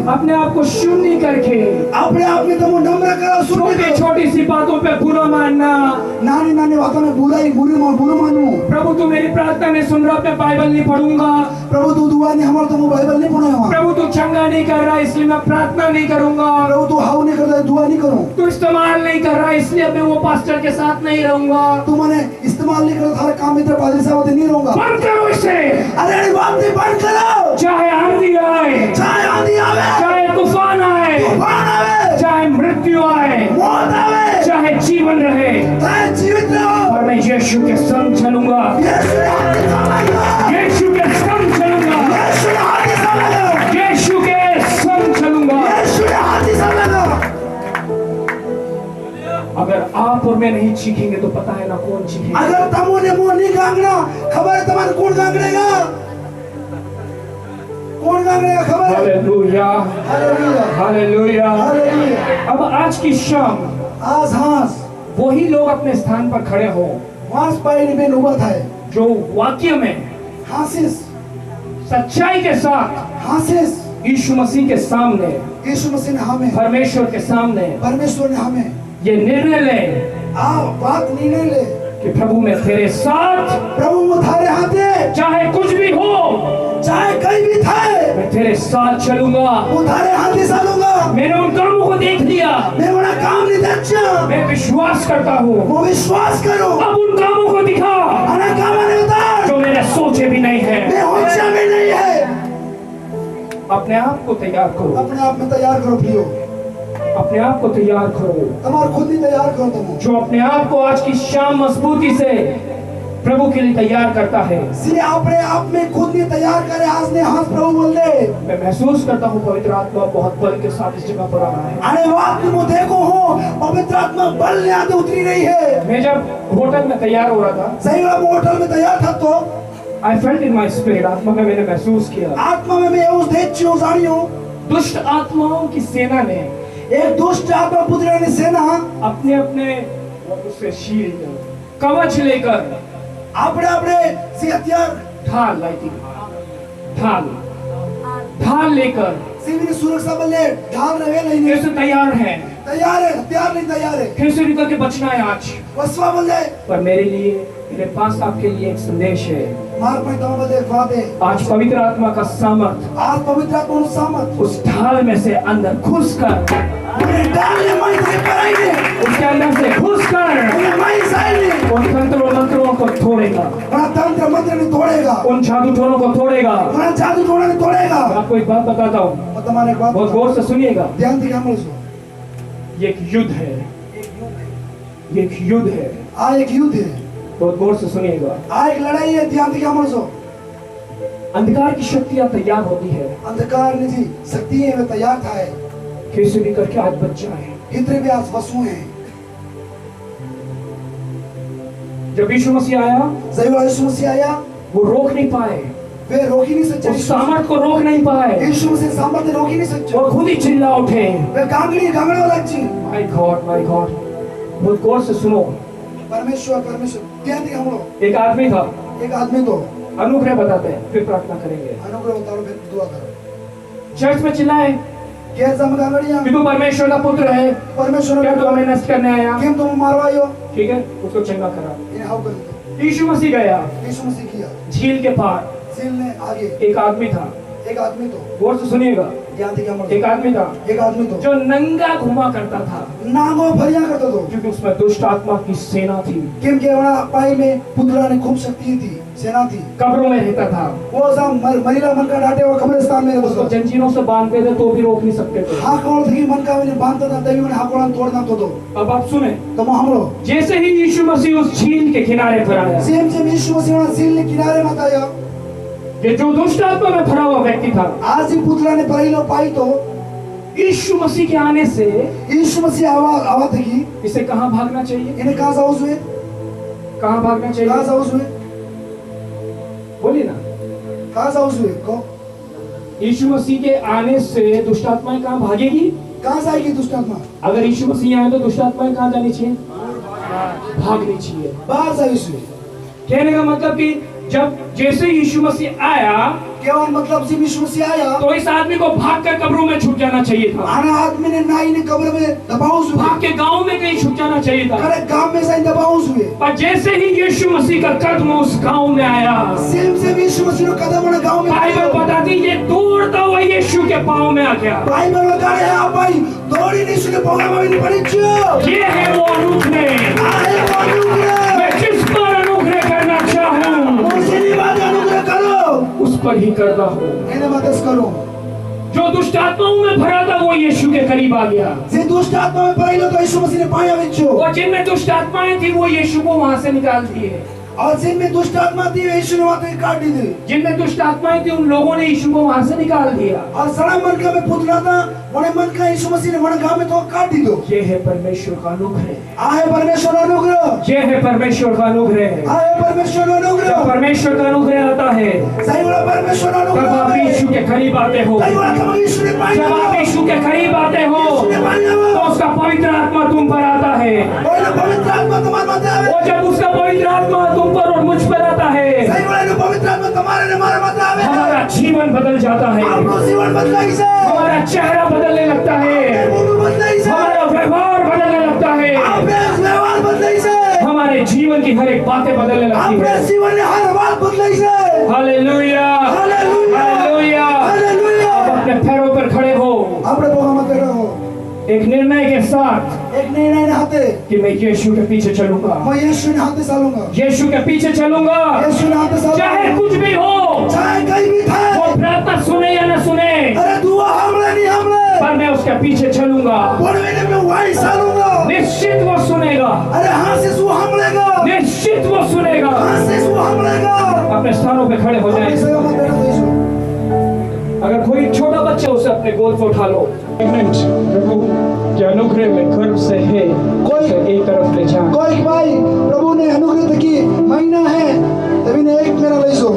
अपने आप को शून्य करके अपने आप में तुम नम्र करो, छोटी छोटी सी बातों पे बुरा मानना, नानी नानी बातों में बुरा मानू। प्रभु तू मेरी प्रार्थना नहीं सुन रहा, मैं बाइबल नहीं पढ़ूंगा, प्रभु तू दुआ नहीं हमारा तुम बाइबल नहीं पढ़ा, प्रभु तू चंगा नहीं कर रहा इसलिए मैं प्रार्थना नहीं करूंगा, प्रभु तू हाउ नहीं करता दुआ नहीं करूं, तू इस्तेमाल नहीं कर रहा इसलिए मैं वो पास्टर के साथ नहीं रहूंगा। तू मैंने इस्तेमाल नहीं करता हर काम इधर पादरी साहब नहीं रहूंगा। बंद करो इसे। अरे बात नहीं बंद करो। चाहे आंधी आए, चाहे आंधी आवे, चाहे तूफान आए, तूफान आवे, चाहे मृत्यु आए, मौत आवे, चाहे जीवन रहे, चाहे जीवित रहो, और मैं यीशु के संग चलूंगा, यीशु ने हाथ संभाला, यीशु के संग चलूंगा, यीशु ने हाथ संभाला, यीशु के संग चलूंगा। यीशु ने हाथ संभाला। अगर आप और मैं नहीं चीखेंगे तो पता है ना कौन चीखेगा। अगर तमो ने मुंह नहीं गांगना, खबर है तुम्हारे कौन गांगड़ेगा, कौन गांगड़ेगा खबर है। Hallelujah, hallelujah, hallelujah. हालेलुया। अब आज की शाम आज हास वही लोग अपने स्थान पर खड़े हो वास पाई में नौबत है, जो वाक्य में हासिस सच्चाई के साथ हासिस यीशु मसीह के सामने, यीशु मसीह ने हमें, परमेश्वर के सामने परमेश्वर ने हमें ये निर्णय ले बात निर्णय ले कि प्रभु मैं तेरे साथ, प्रभु वो थारे हाथे चाहे कुछ भी हो चाहे कहीं भी थे मैं तेरे साथ चलूंगा। वो थारे हाथे चलूंगा। मैंने उन कामों को देख लिया, मैं बड़ा काम नहीं देखा, मैं विश्वास करता हूँ। वो विश्वास करो। अब उन कामों को दिखा अरे काम नहीं होता जो मैंने सोचे भी नहीं है। मैं होशा में नहीं है। अपने आप को तैयार करो, अपने आप में तैयार करो प्रियो, अपने आप को तैयार करो, तुम्हारा खुद ही तैयार करो तुम, जो अपने आप को आज की शाम मजबूती से प्रभु के लिए तैयार करता है। इसलिए अपने आप में खुद नहीं तैयार करे, हाथ ने हाथ प्रभु बोल दे। मैं महसूस करता हूँ पवित्र आत्मा बहुत बल के साथ इस जगह पर आ रहा है। अरे वाक्य में देखो हो, पवित्र आत्मा बल ने आते उतरी रही है। मैं जब होटल में तैयार हो रहा था, सही वाला होटल में तैयार था तो I felt in my spirit, आत्मा में मैंने महसूस किया, आत्मा में मैं उस देख जानी हूँ, दुष्ट आत्माओं की सेना ने एक दुष्ट आत्मा पुत्र ने सेना अपने अपने उससे शील्ड कवच लेकर अपने अपने से हथियार ढाल लाई थी, ढाल लेकर सिविल सुरक्षा बल ले ढाल रहे नहीं कैसे तैयार है, तैयार है, हथियार नहीं तैयार है, फिर से निकल के बचना है आज। वसवा बल ले पर मेरे लिए, मेरे पास आपके लिए एक संदेश है। मार पर तम बल एक बात है, आज पवित्र आत्मा का सामर्थ आज पवित्र आत्मा उस सामर्थ उस ढाल में से अंदर घुसकर, उन्हें डाल ले माई से पराई ने, उसके अंदर से घुसकर उन्हें माई साइड ने, उन तंत्रों मंत्रों को तोड़ेगा, उन्हें तंत्र मंत्र ने तोड़ेगा, उन जादू टोनों को तोड़ेगा। उन्हें जादू टोना ने तोड़ेगा। मैं आपको एक बात बताता हूँ, और तुम्हारे एक बात बहुत गौर से सुनिएगा। ध्यान से हम लोग ये एक युद्ध है, ये एक युद्ध है, आ एक युद्ध है, बहुत गौर से सुनिएगा। आ एक लड़ाई है, ध्यान से हम लोग अंधकार की शक्तियां तैयार होती है अंधकार ने जी शक्ति है वे तैयार था है, कैसे भी करके आज बच जाए। हितरे भी आज वसु हैं। जब यीशु मसीह आया, सही वाला यीशु मसीह आया, वो रोक नहीं पाए, वे रोक ही नहीं सकते, उस सामर्थ को रोक नहीं पाए, यीशु मसीह सामर्थ्य रोक ही नहीं सकते, वो खुद ही चिल्ला उठे, वे गांगड़ी वाला जी। My God, my God. बहुत गौर से सुनो। परमेश्वर परमेश्वर ध्यान से हम लोग, एक आदमी था, एक आदमी तो अनुग्रह बताते हैं, फिर प्रार्थना करेंगे। अनुग्रह बताओ, फिर दुआ करो। चर्च में चिल्लाए क्या जम गांगड़ियां, कि तू परमेश्वर का पुत्र है, परमेश्वर क्या तू हमें नष्ट करने आया? केम तुम मारवायो, ठीक है, उसको चंगा करा। इन्हें हाउ कर दो। यीशु मसीह गया यीशु मसीह किया, झील के पार, सील ने आगे एक आदमी था, एक आदमी तो गौर से सुनिएगा, ध्यान से हम एक आदमी था एक आदमी तो जो नंगा घुमा करता था, नागो भरिया करता तो, क्योंकि उसमें दुष्ट आत्मा की सेना थी, केम के वना पाई में पुतला ने खूब शक्ति थी, सेना थी, कब्रों में रहता था, वो सब महिला मन का डांटे और कब्रिस्तान में रहता उसको था। जंजीरों से बांधते थे तो भी रोक नहीं सकते थे। हाकोड़ थी मन का मैंने बांधता था, तभी मैंने हाकोड़ा तोड़ना तो दो। अब आप सुने, तो हम लोग जैसे ही यीशु मसीह उस झील के किनारे पर आया, सेम सेम यीशु मसीह वहाँ सील ने किनारे मत आया, ये जो दुष्ट आत्मा में भरा हुआ व्यक्ति था, आज ही पुतला ने पहले पाई तो यीशु मसीह के आने से यीशु मसीह आवाज थी, इसे कहाँ भागना चाहिए? इन्हें कहाँ साउस हुए, कहाँ भागना कहाँ चाहिए? साउस हुए, बोलिए ना। कहाँ साउस हुए को, यीशु मसीह के आने से दुष्ट आत्माएं कहाँ भागेगी? कहाँ से आएगी दुष्ट आत्मा, अगर यीशु मसीह आए तो दुष्ट आत्माएं कहाँ जानी चाहिए? भागनी चाहिए। बाहर से यीशु, कहने का मतलब कि जब जैसे यीशु मसीह आया केवल मतलब से यीशु मसीह आया तो इस आदमी को भागकर कब्रों में छुप जाना चाहिए था, आना आदमी ने नाई ने कब्र में दबाउस हुए, भाग के गांव में कहीं छुप जाना चाहिए था। अरे गांव में से दबाउस हुए, पर जैसे ही यीशु मसीह का कदम उस गांव में आया, सेम सेम यीशु मसीह का कदम ने गांव में बाइबल बताती ये दौड़ता हुआ यीशु के पांव में आ गया। बाइबल बता रहे हैं भाई, दौड़ी यीशु के पांव में नहीं पड़ी जो, ये है वो अनुग्रह, आहे वो अनुग्रह, मैं जिस पर अनुग्रह करना चाहूँ उसे नहीं बात अनुग्रह करो, उस पर ही करता हूँ। इन्हें मदद करो। जो दुष्ट आत्माओं में भरा था वो यीशु के करीब आ गया, जे दुष्ट आत्मा में पहले तो यीशु मसीह ने पाया बिच्छो, और जिनमें दुष्ट आत्माएं थी वो यीशु को वहां से निकाल दिए, और जिनमें दुष्ट आत्मा थी यीशु ने वहां से काट दी थी, जिनमें दुष्ट आत्माएं थी उन लोगों ने यीशु को वहां से निकाल दिया। और सड़ा मन का में पुतला था, वने मन का यीशु मसीह ने वने गांव में तो काट दी दो। ये है परमेश्वर का अनुग्रह, आहे परमेश्वर अनुग्रह, ये है परमेश्वर का अनुग्रह। आहे परमेश्वर अनुग्रह, जब परमेश्वर का अनुग्रह आता है सही वाला परमेश्वर तब अनुग्रह, आप यीशु के करीब आते हो। सही वाला कब यीशु ने पाया, जब आप यीशु के करीब आते हो तो उसका पवित्र आत्मा तुम पर आता है, और पवित्र आत्मा तुम्हारे मध्य आवे, और जब उसका पवित्र आत्मा तुम पर और मुझ पर आता है सही वाला पवित्र आत्मा तुम्हारे ने हमारे मध्य आवे, हमारा जीवन बदल जाता है, आपको जीवन बदलाई से, हमारा चेहरा बदलने लगता है, मुंह बदलाई से, हमारा व्यवहार बदलने लगता है, आपने व्यवहार बदलाई से, हमारे जीवन की हर एक बातें बदलने लगती आपने है। जीवन ने हर बात बदलाई से, हालेलुया, हालेलुया, हालेलुया। हालेलुया। आप अपने पैरों पर खड़े हो आपने बोला मत रहो, एक निर्णय के साथ एक निर्णय ने हाथे, कि मैं यीशु के पीछे चलूंगा, मैं यीशु ने हाथे सालूंगा, यीशु के पीछे चलूंगा, यीशु ने हाथे सालूंगा, चाहे कुछ भी हो, चाहे कहीं भी था, वो प्रार्थना सुने या न सुने, अरे दुआ हमले नहीं हमले, पर मैं उसके पीछे चलूंगा। बोलने में वही सालूंगा, निश्चित वो सुनेगा, अरे हाँ से सु हमलेगा, निश्चित वो सुनेगा। हाँ से स्थान मिलेगा अपने स्थानों पे खड़े हो अपनी जाएं। सेवा में देना देशो अगर कोई छोटा बच्चा उसे अपने गोद पे उठा लो। प्रभु के अनुग्रह में गर्भ से है कोई- उसे एक तरफ ले जाए। कोई भाई प्रभु ने अनुग्रह की महीना है तभी ने एक मेरा ले सो